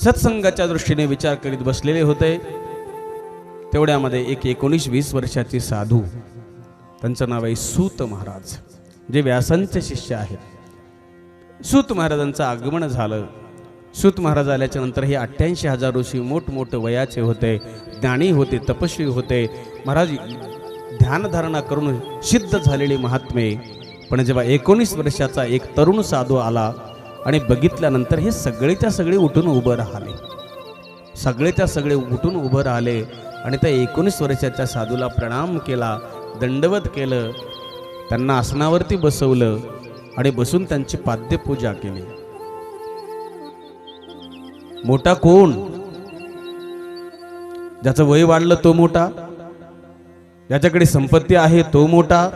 सत्संगाच्या दृष्टीने विचार करीत बसलेले होते. तेवढ्यामध्ये एक 19-20 वर्षाचे साधू, त्यांचं नाव आहे सूत महाराज, जे व्यासांचे शिष्य आहेत. सूत महाराजांचं आगमन झालं. सूत महाराज आल्याच्या नंतर हे 88,000 ऋषी मोठमोठे वयाचे होते, ज्ञानी होते, तपस्वी होते. महाराज ध्यानधारणा करून सिद्ध झालेले महात्मे. पण जेव्हा 19 वर्षाचा एक तरुण साधू आला आणि बघितल्यानंतर हे सगळेच्या सगळे उठून उभं राहिले. सगळेच्या सगळे उठून उभं राहिले आणि त्या 19 वर्षाच्या साधूला प्रणाम केला, दंडवत केलं, त्यांना आसनावरती बसवलं आणि बसून त्यांची पाद्यपूजा केली. मोठा कोण? ज्याचं वय वाढलं तो मोठा, ज्याच्याकडे संपत्ती आहे तो मोठा,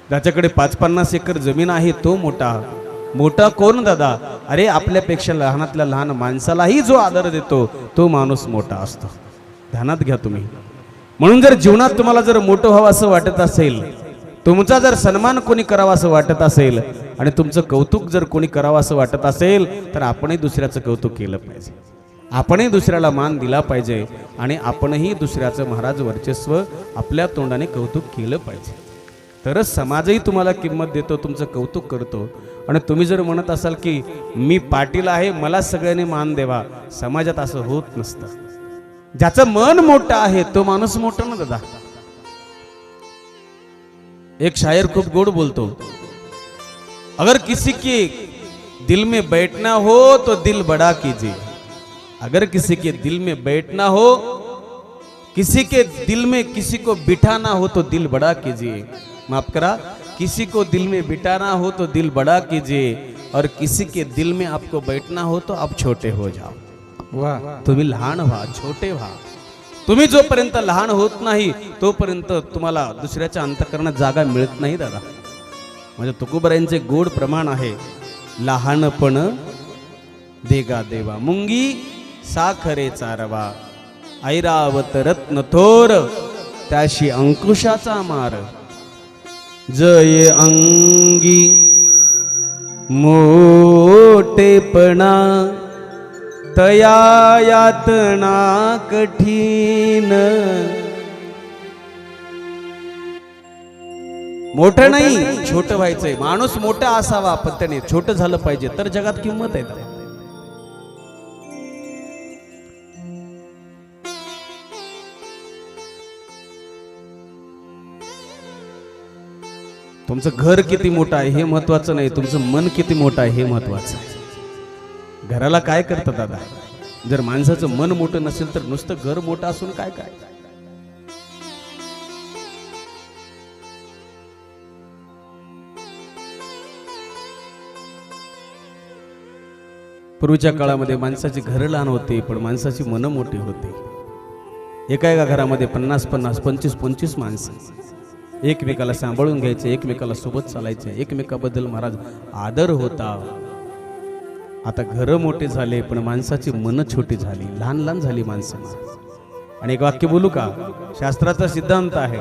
ज्याच्याकडे 5-50 एकर जमीन आहे तो मोठा. मोठा कोण दादा? अरे आपल्यापेक्षा लहानातल्या लहान माणसालाही जो आदर देतो तो माणूस मोठा असतो. ध्यानात घ्या तुम्ही. म्हणून जर जीवनात तुम्हाला जर मोठं व्हावं असं वाटत असेल, तुमचा जर सन्मान कोणी करावा असं वाटत असेल आणि तुमचं कौतुक जर कोणी करावं असं वाटत असेल तर आपणही दुसऱ्याचं कौतुक केलं पाहिजे, आपणही दुसऱ्याला मान दिला पाहिजे आणि आपणही दुसऱ्याचं महाराज वर्चस्व आपल्या तोंडाने कौतुक केलं पाहिजे. तरच समाजही तुम्हाला किंमत देतो, तुमचं कौतुक करतो. आणि तुम्ही जर म्हणत असाल की मी पाटील आहे, मला सगळ्यांनी मान देवा, समाजात असं होत नसतं. ज्याचं मन मोठं आहे तो माणूस मोठा ना दादा. एक शायर खूप गोड बोलतो, अगर किसी के दिल में बैठना हो तो दिल बड़ा कीजिए. अगर किसी के दिल में बैठना हो, किसी के दिल में किसी को बिठाना हो तो दिल बड़ा कीजिए. माफ करा, किसी को दिल में बिठाना हो तो दिल बड़ा कीजिए और किसी के दिल में आपको बैठना हो तो आप छोटे हो जाओ. वाह, तुम्ही लहान व्हा, छोटे व्हा. तुम्ही जोपर्यंत लहान होत नाही तोपर्यंत तुम्हाला दुसऱ्याच्या अंतःकरणात जागा मिळत नाही दादा. म्हणजे तुकोबरायांचे गोड प्रमाण आहे, लहानपण देगा देवा, मुंगी साखरे चारवा, ऐरावत रत्न थोर त्याशी अंकुशाचा मार. जय अंगी मोठेपणा तया यातना कठीण. मोठं नाही, छोटं व्हायचंय. माणूस मोठा असावा पण त्याने छोटं झालं पाहिजे, तर जगात किंमत आहे. तुमचं घर किती मोठं आहे हे महत्वाचं नाही, तुमचं मन किती मोठं आहे हे महत्वाचं आहे. घराला काय करतात दादा? जर माणसाचं मन मोठं नसेल तर नुसतं घर मोठं असून काय काय. पूर्वीच्या काळामध्ये माणसाची घरं लहान होती पण माणसाची मन मोठी होती. एका घरामध्ये 50-50, 25-25 माणसं एकमेकाला सांभाळून घ्यायचे, एकमेकाला सोबत चालायचे, एकमेकाबद्दल महाराज आदर होता. आता घरं मोठे झाले पण माणसाची मन छोटी झाली, लहान लहान झाली माणसं. आणि एक वाक्य बोलू का? शास्त्राचा सिद्धांत आहे,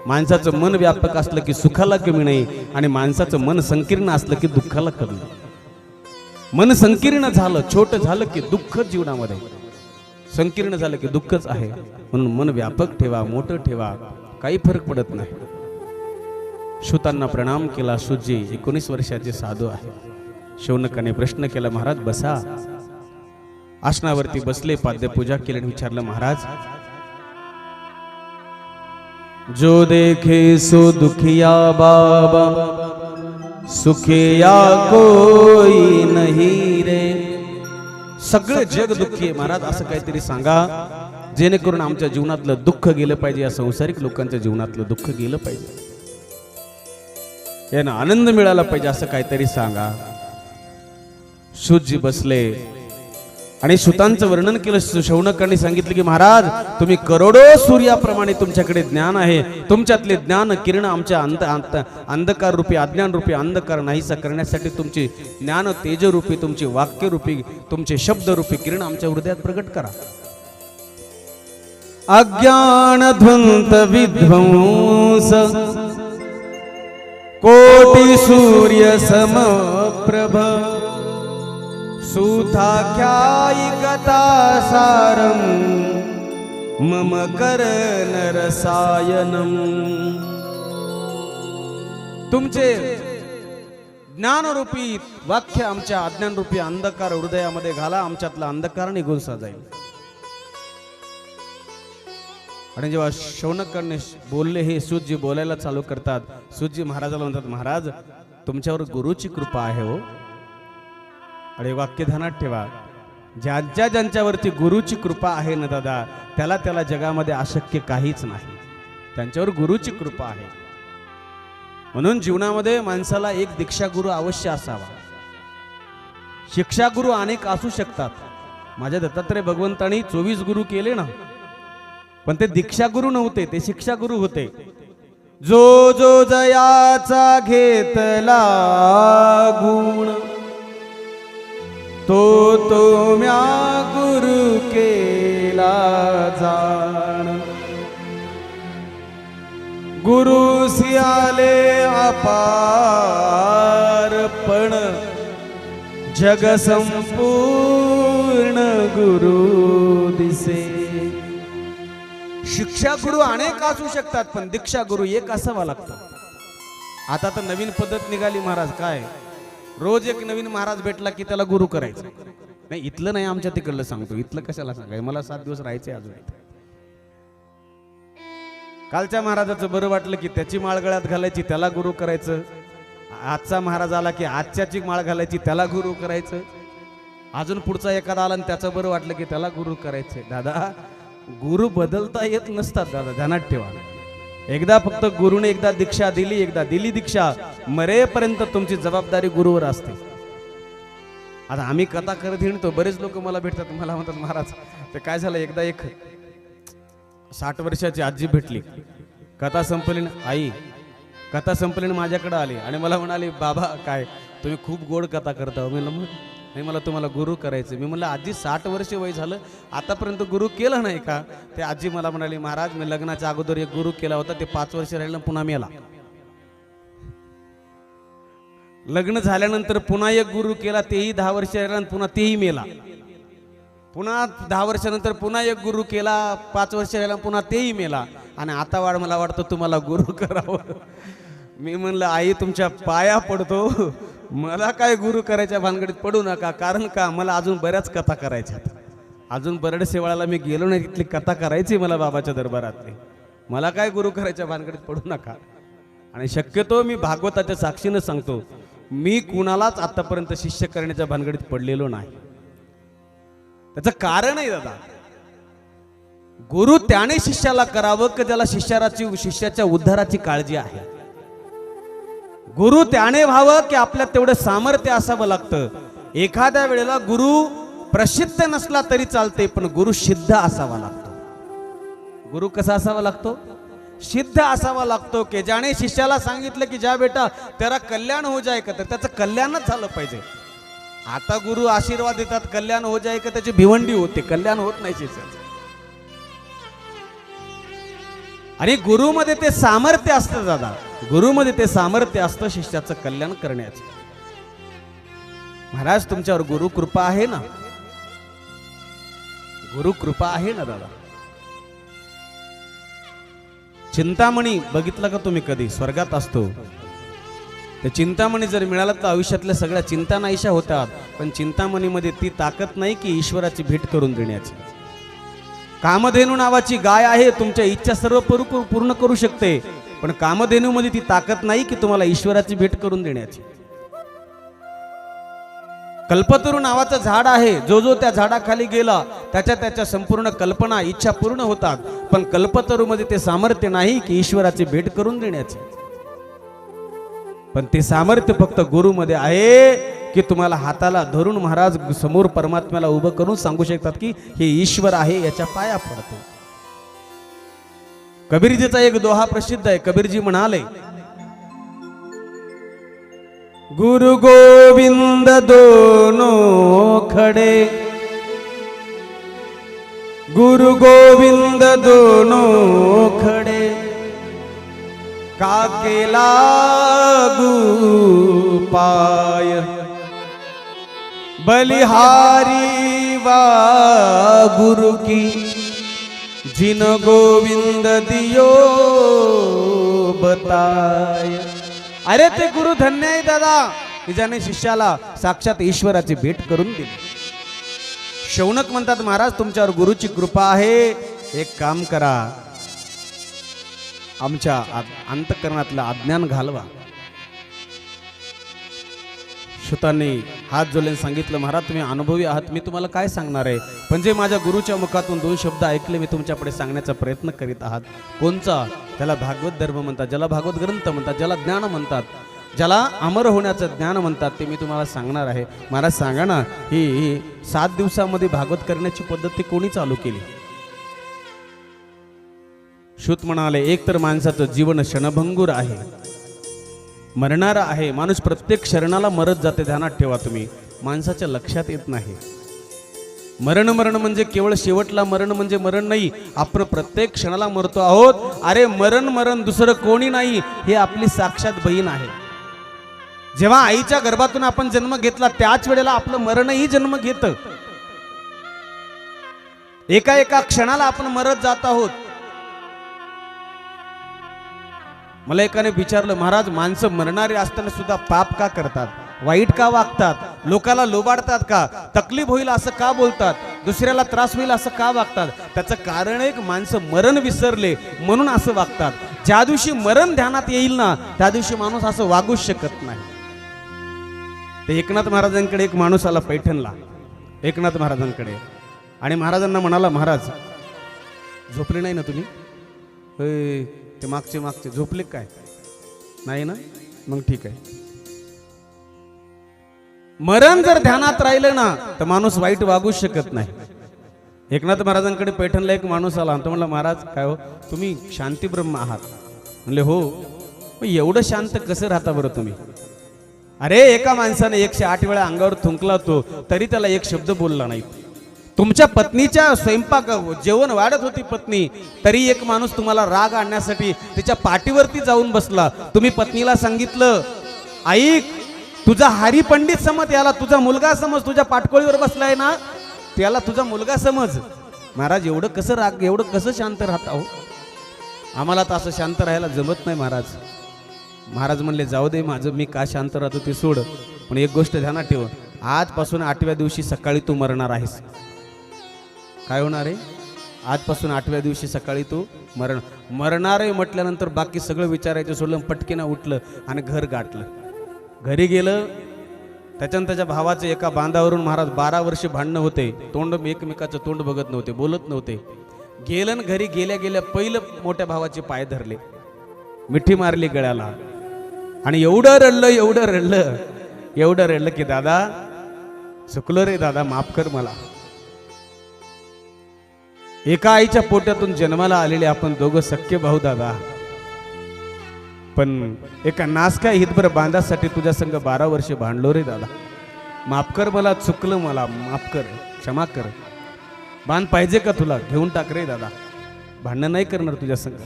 माणसाचं मन व्यापक असलं की सुखाला कमी नाही आणि माणसाचं मन संकीर्ण असलं की दुःखाला कमी. मन संकीर्ण झालं, छोटं झालं की दुःख जीवनामध्ये, संकीर्ण झालं की दुःखच आहे. म्हणून मन व्यापक ठेवा, मोठं ठेवा, काही फरक पडत नाही. शूतांना प्रणाम केला. शूजी 19 वर्षाचे साधू आहे. शौनकाने प्रश्न केला, महाराज बसा. आसनावरती बसले, पाद्यपूजा केली आणि विचारलं, महाराज जो देखे सो दुखिया बाबा, सुखिया कोई नहीं रे. सगळे जग दुःखी आहे महाराज, असं काहीतरी सांगा जेणेकरून आमच्या जीवनातलं दुःख गेलं पाहिजे, या संसारिक लोकांच्या जीवनातलं दुःख गेलं पाहिजे, यांना आनंद मिळाला पाहिजे, असं काहीतरी सांगा. सूतजी बसले आणि सुतांचं वर्णन केलं. शौनकांनी सांगितलं की महाराज, तुम्ही करोडो सूर्याप्रमाणे तुमच्याकडे ज्ञान आहे, तुमच्यातले ज्ञान किरण आमच्या अंधकार रूपी अज्ञान रूपी अंधकार नाहीसा करण्यासाठी तुमची ज्ञान तेजरूपी, तुमची वाक्यरूपी, तुमचे शब्दरूपी किरण आमच्या हृदयात प्रकट करा. अज्ञान ध्वंत विध्वंस कोटी सूर्य समप्रभ सुताख्यायि कथा सारम मम कर्ण रसायनम. तुमचे ज्ञानरूपी वाक्य आमच्या अज्ञानरूपी अंधकार हृदयामध्ये घाला, आमच्यातला अंधकार निघून जाईल. आणि जेव्हा शौनकांनी बोलले, हे सूतजी बोलायला चालू करतात. सूतजी महाराजाला म्हणतात, महाराज तुमच्यावर गुरुची कृपा आहे हो. आणि वाक्य ध्यानात ठेवा, ज्यांच्यावरती गुरुची कृपा आहे ना दादा, त्याला जगामध्ये अशक्य काहीच नाही. त्यांच्यावर गुरुची कृपा आहे. म्हणून जीवनामध्ये माणसाला एक दीक्षा गुरु अवश्य असावा. शिक्षा गुरु अनेक असू शकतात. माझ्या दत्तात्रय भगवंतांनी 24 गुरु केले ना, पण ते दीक्षा गुरु नव्हते, ते शिक्षा गुरु होते. जो जो जयाचा घेतला गुण, तो तो म्या गुरु केला जाण. गुरु सियाले अपारपण, जग संपूर्ण गुरु दिसे. शिक्षा गुरु अनेक असू शकतात, पण दीक्षा गुरु एक असावा लागतो. आता तर नवीन पद्धत निघाली महाराज. काय, रोज एक नवीन महाराज भेटला की त्याला गुरु करायचं. नाही, इथलं नाही, आमच्या तिकडलं सांगतो. इथलं कशाला सांगाय, मला 7 दिवस राहायचे अजून. कालच्या महाराजाचं बरं वाटलं की त्याची माळ गळ्यात घालायची, त्याला गुरु करायचं. आजचा महाराज आला की आजच्याची माळ घालायची, त्याला गुरु करायचं. अजून पुढचा एखादा आला आणि त्याचं बरं वाटलं की त्याला गुरु करायचं. दादा, गुरु बदलता येत नसतात दादा, ध्यानात ठेवा. एकदा फक्त गुरुने एकदा दीक्षा दिली, एकदा दिली दीक्षा, मरेपर्यंत तुमची जबाबदारी गुरुवर असते. आता आम्ही कथा करत हिंडतो, बरेच लोक मला भेटतात, मला म्हणतात महाराज ते काय झालं, एकदा एक 60 वर्षाची आजी भेटली. कथा संपली, आई कथा संपली, माझ्याकडे आली आणि मला म्हणाली, बाबा काय तुम्ही खूप गोड कथा करता. मी म्हणलं नाही, मला तुम्हाला गुरु करायचं. मी म्हणलं आजी 60 वर्ष वय झालं, आतापर्यंत गुरु केलं नाही का? ते आजी मला म्हणाली, महाराज मी लग्नाच्या अगोदर एक गुरु केला होता, ते 5 वर्ष राहिलं पुन्हा मेला. लग्न झाल्यानंतर पुन्हा एक गुरु केला, तेही 10 वर्ष राहिला, पुन्हा तेही मेला. पुन्हा 10 वर्षानंतर पुन्हा एक गुरु केला, 5 वर्ष राहिला, पुन्हा तेही मेला. आणि आता मला वाटतं तुम्हाला गुरु करावं. मी म्हणलं आई तुमच्या पाया पडतो, मला काय गुरु करायच्या भानगडीत पडू नका. कारण का, मला अजून बऱ्याच कथा करायच्यात. अजून बरडसेवाळाला मी गेलो नाही, तिथली कथा करायची मला बाबाच्या दरबारातली. मला काय गुरु करायच्या भानगडीत पडू नका. आणि शक्यतो मी भागवताच्या साक्षीनं सांगतो, मी कुणालाच आतापर्यंत शिष्य करण्याच्या भानगडीत पडलेलो नाही. त्याचं कारण आहे दादा, गुरु त्याने शिष्याला करावं की ज्याला शिष्याच्या उद्धाराची काळजी आहे. गुरु त्याने व्हावं की आपल्यात तेवढं सामर्थ्य असावं लागतं. एखाद्या वेळेला गुरु प्रसिद्ध नसला तरी चालते, पण गुरु सिद्ध असावा लागतो. गुरु कसा असावा लागतो? सिद्ध असावा लागतो, की ज्याने शिष्याला सांगितलं की जा बेटा तेरा कल्याण हो जाए का, तर त्याचं कल्याणच झालं पाहिजे. आता गुरु आशीर्वाद देतात कल्याण हो जाए का, त्याची भिवंडी होते, कल्याण होत नाही शिष्याचं. आणि गुरुमध्ये ते सामर्थ्य असतं दादा, गुरुमध्ये ते सामर्थ्य असतं शिष्याचं कल्याण करण्याचं. महाराज तुमच्यावर गुरु कृपा आहे ना, गुरु कृपा आहे ना दादा. चिंतामणी बघितला का तुम्ही कधी? स्वर्गात असतो ते चिंतामणी जर मिळाला तर आयुष्यातल्या सगळ्या चिंता नाहीशा होतात. पण चिंतामणीमध्ये ती ताकद नाही की ईश्वराची भेट करून देण्याची. कामधेनू नावाची गाय आहे, तुमच्या इच्छा सर्व पूर्ण करू शकते, पण कामधेनू मध्ये ती ताकद नाही की तुम्हाला ईश्वराची भेट करून देण्याची. कल्पतरू नावाचं झाड आहे, जो जो त्या झाडाखाली गेला त्याच्या त्याच्या संपूर्ण कल्पना इच्छा पूर्ण होतात. पण कल्पतरूमध्ये ते सामर्थ्य नाही की ईश्वराची भेट करून देण्याचे. पण ते सामर्थ्य फक्त गुरुमध्ये आहे की तुम्हाला हाताला धरून महाराज समोर परमात्म्याला उभं करून सांगू शकतात की हे ईश्वर आहे, याच्या पाया पडतो. कबीरजीचा एक दोहा प्रसिद्ध आहे. कबीरजी म्हणाले, गुरु गोविंद दोनों खड़े, गुरु गोविंद दोनों खड़े, काके लागू पाय, बलिहारी वा गुरु की, जिन गोविंद दियो बताय. अरे ते गुरु धन्य आहे दादा की ज्याने शिष्याला साक्षात ईश्वराची भेट करून दिली. शौनक म्हणतात, महाराज तुमच्यावर गुरुची कृपा आहे, एक काम करा, आमच्या अंतःकरणातलं अज्ञान घालवा. शुतांनी हात जोडून सांगितलं, महाराज तुम्ही अनुभवी आहात, मी तुम्हाला काय सांगणार आहे, पण जे माझ्या गुरुच्या मुखातून 2 शब्द ऐकले मी तुमच्याकडे सांगण्याचा प्रयत्न करीत आहात. कोणचा? त्याला भागवत धर्म म्हणतात, ज्याला भागवत ग्रंथ म्हणतात, ज्याला ज्ञान म्हणतात, ज्याला अमर होण्याचं ज्ञान म्हणतात, ते मी तुम्हाला सांगणार आहे. महाराज सांगा ना, ही 7 दिवसामध्ये भागवत करण्याची पद्धती कोणी चालू केली? शुत म्हणाले, एक तर माणसाचं जीवन क्षणभंगूर आहे, मरणारा आहे. माणूस प्रत्येक क्षणाला मरत जाते, ध्यानात ठेवा तुम्ही, माणसाच्या लक्षात येत नाही. मरण म्हणजे केवळ शेवटला मरण म्हणजे मरण नाही, आपण प्रत्येक क्षणाला मरतो आहोत. अरे मरण दुसरं कोणी नाही, हे आपली साक्षात बहीण आहे. जेव्हा आईच्या गर्भातून आपण जन्म घेतला त्याच वेळेला आपलं मरणही जन्म घेतं. एका क्षणाला आपण मरत जात आहोत. मला एकाने विचारलं, महाराज माणसं मरणारे असताना सुद्धा पाप का करतात, वाईट का वागतात, लोकाला लोबाडतात का, तकलीफ होईल असं का बोलतात, दुसऱ्याला त्रास होईल असं का वागतात? त्याचं कारण एक, माणसं मरण विसरले म्हणून असं वागतात. ज्या दिवशी मरण ध्यानात येईल ना, त्या दिवशी माणूस असं वागूच शकत नाही. ते एकनाथ महाराजांकडे एक माणूस आला पैठणला, एकनाथ महाराजांकडे, आणि महाराजांना म्हणाला, महाराज झोपले नाही ना तुम्ही? ते मागचे झोपले काय? नाही ना, मग ठीक आहे. मरण जर ध्यानात राहिलं ना तर माणूस वाईट वागूच शकत नाही. एकनाथ महाराजांकडे पैठणला एक माणूस आला, तो म्हणला, महाराज काय हो तुम्ही शांती ब्रह्म आहात? म्हणले हो. एवढं शांत कसं राहता बरं तुम्ही? अरे एका माणसाने 108 वेळा अंगावर थुंकला होतो तरी त्याला एक शब्द बोलला नाही. तुमच्या पत्नीच्या स्वयंपाक जेवण वाढत होती पत्नी, तरी एक माणूस तुम्हाला राग आणण्यासाठी तिच्या पाठीवरती जाऊन बसला. तुम्ही पत्नीला सांगितलं, ऐक तुझा हरी पंडित समज, याला तुझा मुलगा समज, तुझ्या पाठकोळीवर बसलाय ना त्याला तुझा मुलगा समज. महाराज एवढं कसं राग, एवढं कसं शांत राहता हो? आम्हाला तर असं शांत राहायला जमत नाही महाराज. महाराज म्हणले, जाऊ दे माझं, मी का शांत राहतो ते सोड, पण एक गोष्ट ध्यानात ठेव, आजपासून 8व्या दिवशी सकाळी तू मरणार आहेस. काय होणार आहे? आजपासून 8व्या दिवशी सकाळी तू मरणार आहे म्हटल्यानंतर बाकी सगळं विचारायचं सोडलं, पटकेना उठलं आणि घर गाठलं. घरी गेलं, त्याच्यानं त्याच्या भावाचं एका बांधावरून महाराज 12 वर्ष भांडणं होते, तोंड एकमेकाचं तोंड बघत नव्हते, बोलत नव्हते. गेलं घरी, गेल्या पहिलं मोठ्या भावाचे पाय धरले, मिठी मारली गळ्याला, आणि एवढं रडलं की दादा चुकलो रे दादा, माफ कर मला. एका आईच्या पोटातून जन्माला आलेले आपण दोघं सख्खे भाऊ दादा, पण एका नासका हितभर बांधासाठी तुझ्या संग 12 वर्ष भांडलो रे दादा, माफ कर मला, चुकलं मला, माफ कर, क्षमा कर. बांध पाहिजे का तुला? घेऊन टाक रे दादा, भांडणं नाही करणार तुझ्या संग.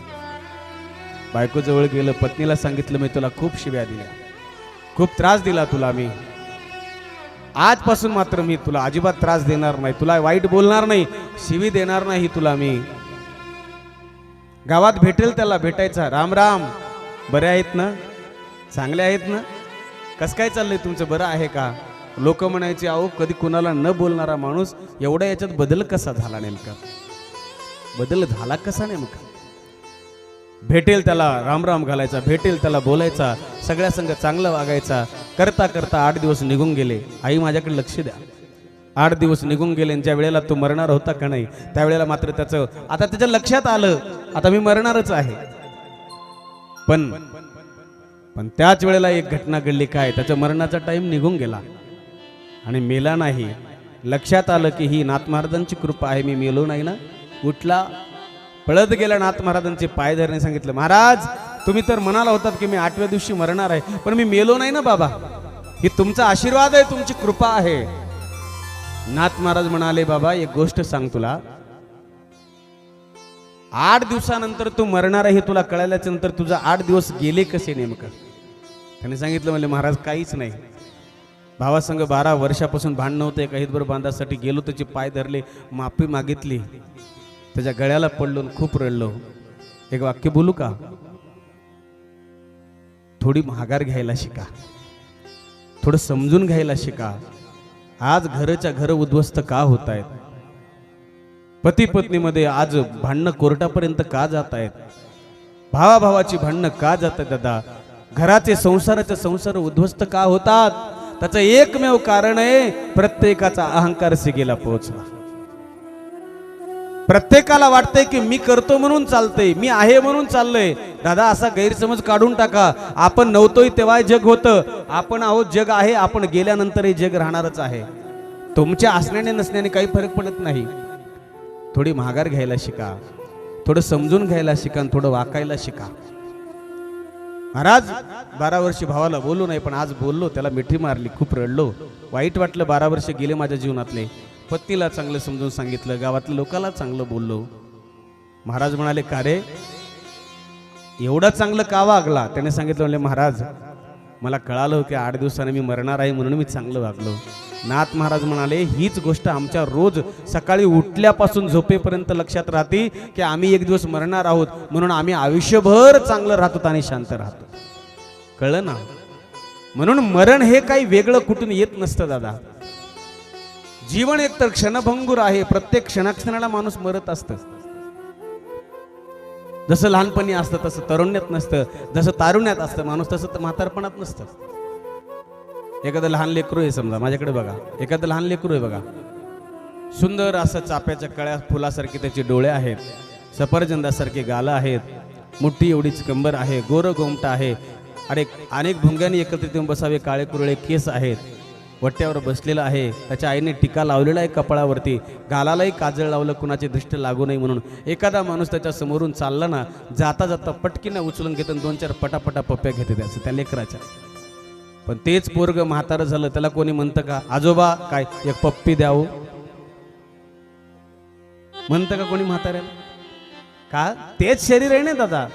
बायको जवळ गेलं, पत्नीला सांगितलं, मी तुला खूप शिव्या दिल्या, खूप त्रास दिला तुला, मी आजपासून मात्र मी तुला अजिबात त्रास देणार नाही, तुला वाईट बोलणार नाही, शिवी देणार नाही तुला मी. गावात भेटेल त्याला भेटायचा, राम राम, बरे आहेत ना, चांगले आहेत ना, कसं काय चाललंय तुमचं, बरं आहे का? लोक म्हणायचे, अहो कधी कुणाला न बोलणारा माणूस एवढा याच्यात बदल कसा झाला, नेमका बदल झाला कसा नेमका? भेटेल त्याला रामराम घालायचा, भेटेल त्याला बोलायचा, सगळ्या संग चांगलं वागायचा. करता करता 8 दिवस निघून गेले. आई माझ्याकडे लक्ष द्या. 8 दिवस निघून गेले. ज्या वेळेला तो मरणार होता का नाही, त्यावेळेला मात्र आता त्याच्या लक्षात आलं, आता मी मरणारच आहे. पण त्याच वेळेला एक घटना घडली. काय? त्याच्या मरणाचा टाइम निघून गेला आणि मेला नाही. लक्षात आलं की ही नाथ महाराजांची कृपा आहे, मी मेलो नाही ना. उठला, पळत गेला, नाथ महाराजांचे पाय धरणे सांगितलं, महाराज तुम्ही तर म्हणाला होतात की मी 8व्या दिवशी मरणार आहे, पण मी मेलो नाही ना बाबा, ही तुमचा आशीर्वाद आहे, तुमची कृपा आहे. नाथ महाराज म्हणाले, बाबा एक गोष्ट सांग तुला, 8 दिवसानंतर तू मरणार आहे हे तुला कळाल्याच्या नंतर तुझा 8 दिवस गेले कसे नेमकं? त्याने सांगितलं, म्हणले महाराज काहीच नाही, भावासंग 12 वर्षापासून भांडण होतं, एका हितभर बांधासाठी गेलो, त्याचे पाय धरले, माफी मागितली, त्याच्या गळ्याला पडलो, खूप रडलो. एक वाक्य बोलू का? थोडी माघार घ्यायला शिका, थोडं समजून घ्यायला शिका. आज घरच्या घर उद्ध्वस्त का होत आहेत? पती पत्नीमध्ये आज भांडणं कोर्टापर्यंत का जात आहेत? भावाभावाची भांडणं का जात आहेत दादा? घराचे संसाराचे संसार उद्ध्वस्त का होतात? त्याचं एकमेव कारण आहे, प्रत्येकाचा अहंकार सिगेला पोहोचला. प्रत्येकाला वाटतंय की मी करतो म्हणून चालतंय, मी आहे म्हणून चाललंय. दादा असा गैरसमज काढून टाका. आपण नव्हतोय तेव्हा जग होतं, आपण आहोत जग आहे, आपण गेल्यानंतर हे जग राहणारच आहे. तुमच्या असण्याने नसण्याने काही फरक पडत नाही. थोडी माघार घ्यायला शिका, थोडं समजून घ्यायला शिका, थोडं वाकायला शिका. महाराज 12 वर्षी भावाला बोललो नाही, पण आज बोललो, त्याला मिठी मारली, खूप रडलो, वाईट वाटलं. 12 वर्ष गेले माझ्या जीवनातले. पत्नीला चांगलं समजून सांगितलं, गावातल्या लोकांना चांगलं बोललो. महाराज म्हणाले, का रे एवढं चांगलं का वागला? त्याने सांगितलं, म्हणले महाराज मला कळालं की 8 दिवसाने मी मरणार आहे म्हणून मी चांगलं वागलो. नाथ महाराज म्हणाले, हीच गोष्ट आमच्या रोज सकाळी उठल्यापासून झोपेपर्यंत लक्षात राहते की आम्ही एक दिवस मरणार आहोत, म्हणून आम्ही आयुष्यभर चांगलं राहतो आणि शांत राहतो. कळलं ना? म्हणून मरण हे काही वेगळं कुठून येत नसतं दादा. जीवन एक तर क्षणभंगूर आहे, प्रत्येक क्षणाक्षणाला माणूस मरत असतं. जसं लहानपणी असतं तसं तरुण्यात नसतं, जसं तारुण्यात असतं माणूस तसं म्हातारपणात नसतं. एखादं लहान लेकरू आहे समजा, माझ्याकडे बघा, एखादं लहान लेकरू आहे बघा, सुंदर असं चाप्याच्या कळ्या फुलासारखे त्याचे डोळे आहेत, सफरचंदासारखे गालं आहेत, मुठ्ठी एवढीच कंबर आहे, गोर गोमटा आहे, अनेक भुंग्यांनी एकत्रित येऊन बसावे, काळे कुरळे केस आहेत, वट्ट्यावर बसलेला आहे, त्याच्या आईने टिका लावलेला आहे कपाळावरती, गालालाही काजळ लावलं कुणाचे दृष्ट लागू नये म्हणून. एखादा माणूस त्याच्या समोरून चालला ना, जाता जाता पटकीनं उचलून घेतो, 2-4 पटापटा पप्प्या घेते त्याचं त्या लेकराच्या. पण तेच पोरग म्हातारं झालं, त्याला कोणी म्हणतं का आजोबा काय एक पप्पी द्यावं? म्हणतं का कोणी म्हाताऱ्याला? का? तेच शरीर आहे ना दादा.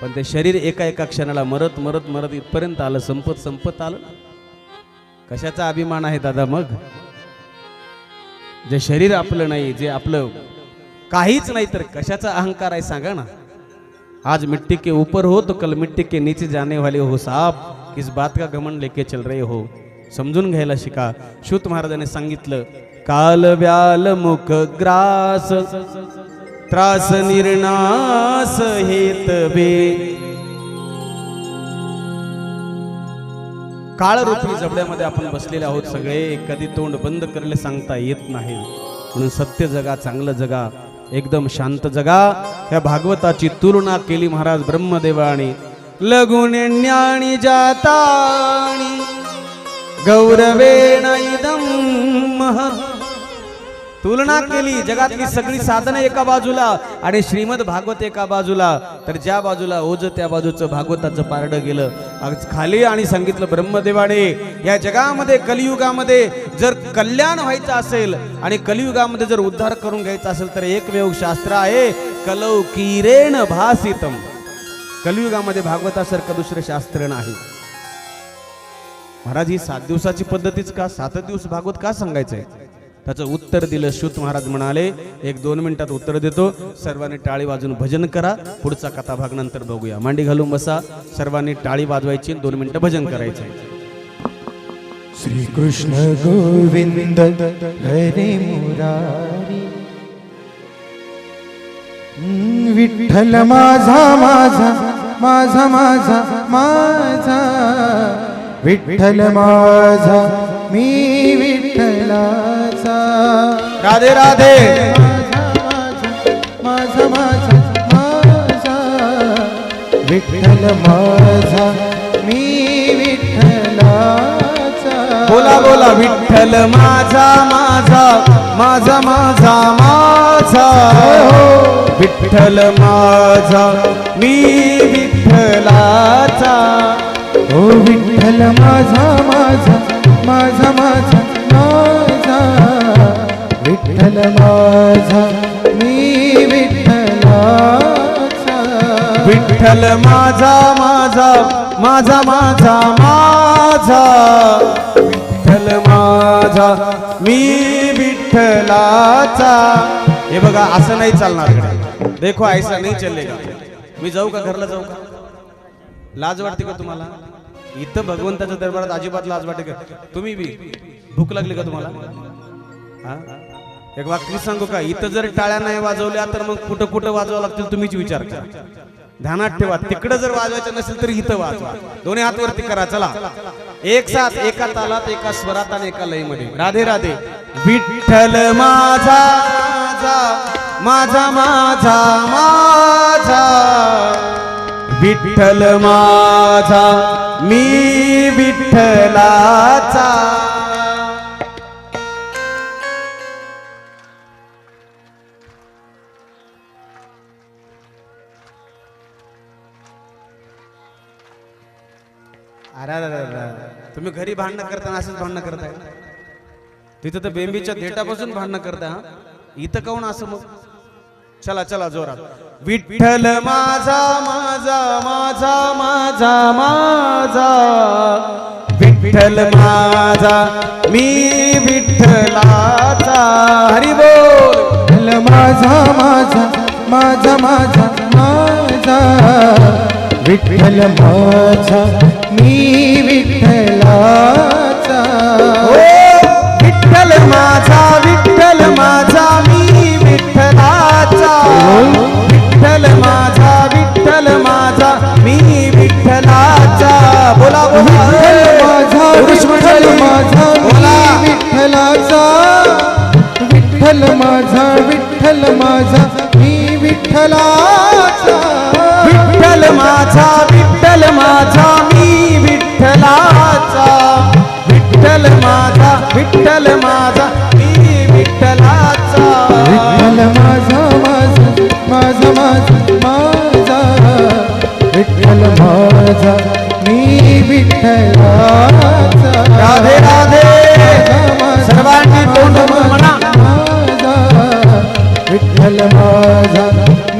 पण ते शरीर एका क्षणाला मरत मरत मरत इथपर्यंत आलं, संपत आलं. कशाचा अभिमान आहे दादा मग? जे शरीर आपलं नाही, जे आपलं काहीच नाही, तर कशाचा अहंकार आहे सांगा ना? आज मिट्टी के ऊपर हो तो कल मिट्टी के नीचे जाने वाले हो साहब, किस बात का घमंड लेके चल रहे हो? समजून घ्यायला शिका. शुत महाराजांनी सांगितलं, काल व्याल मुख ग्रास त्रास निर्नास हेत बे. काळरूपी जबड्यामध्ये आपण बसलेले आहोत सगळे, कधी तोंड बंद करले सांगता येत नाही. म्हणून सत्य जगा, चांगलं जगा, एकदम शांत जगा. या भागवताची तुलना केली महाराज ब्रह्मदेवाने. लघुन्याणी जाताणी गौरवेण इदं महत्. तुलना केली, जगातली सगळी साधनं एका बाजूला आणि श्रीमद भागवत एका बाजूला, तर ज्या बाजूला ओझ त्या बाजूचं भागवताचं पारडं गेलं खाली. आणि सांगितलं ब्रह्मदेवाने, या जगामध्ये कलियुगामध्ये जर कल्याण व्हायचं असेल आणि कलियुगामध्ये जर उद्धार करून घ्यायचा असेल तर एकमेव शास्त्र आहे, कलौकीरेण भासितम. कलियुगामध्ये भागवतासारखं दुसरं शास्त्र नाही. महाराज ही 7 दिवसाची पद्धतीच का? 7 दिवस भागवत का सांगायचंय? त्याचं उत्तर दिलं. शुत महाराज म्हणाले, 1-2 मिनिटात उत्तर देतो, सर्वांनी टाळी वाजून भजन करा, पुढचा कथाभाग नंतर बघूया. मांडी घालून बसा, सर्वांनी टाळी वाजवायची, 2 मिनिटं भजन करायचं. श्री कृष्ण गोविंद हरे मुरारी, विठ्ठल माझा माझा माझा माझा माझा विठ्ठल माझा मी विठ्ठलाचा राधे राधे माझा माझा माझा विठ्ठल माझा मी विठ्ठलाचा बोला बोला विठ्ठल माझा माझा माझा माझा माझा विठ्ठल माझा मी विठ्ठलाचा ओ विठ्ठल माझा माझा माझा माझा माझा विठ्ठल माझा मी विठ्ठलाचा विठ्ठल माझा माझा माझा माझा माझा विठ्ठल माझा मी विठ्ठलाचा. हे बघा असं नाही चालणार कडे. देखो ऐसा नाही चलेगा. मी जाऊ का घरला जाऊ का? लाज वाटते का तुम्हाला? इथं भगवंताच्या दरबारात अजिबात लाज वाटते का? तुम्ही बी भूक लागली का तुम्हाला? हा? एक वाक्य सांगू का? इथं जर टाळ्या नाही वाजवल्या तर मग कुठं कुठं वाजवावं लागतील तुम्हीच विचार करा. ध्यानात ठेवा, तिकडं जर वाजवायचं नसेल तर इथं वाजवा. दोन्ही हात वरती करा. चला एक साथ, एका तालात, एका स्वरात आणि एका लयीमध्ये. राधे राधे. विठ्ठल माझा माझा माझा माझा विठ्ठल माझा मी विठ्ठलाचा. अरे तुम्ही घरी भांडणं करताना असंच भांडणं करताय. तिथं तर बेंबीच्या देठापासून भांडणं करता. इथं काऊन असं मग? चला चला जोरात. विठ्ठल माझा माझा माझा माझा माझा विठ्ठल माझा मी विठ्ठलाचा. हरी बोल. विठ्ठल माझा माझा माझा माझा माझा विठ्ठल माझा मी विठ्ठलाचा. विठ्ठल माझा विठ्ठल माझा मी विठ्ठलाचा. विठ्ठल माझा विठ्ठल माझा मी विठ्ठलाचा. बोला बोला. माझा विठ्ठल माझा बोला. मी विठ्ठलाचा. विठ्ठल माझा विठ्ठल माझा मी विठ्ठलाचा. विठ्ठल माझा विठ्ठल माझा मी विठ्ठलाचा. विठ्ठल माझा विठ्ठल माझा मी विठ्ठलाचा. विठ्ठल माझा माझा माझा माझा माझा विठ्ठल माझा मी विठ्ठलाचा. राधे राधे. सर्वांनी तोंड उघडून म्हणा. माझा विठ्ठल माझा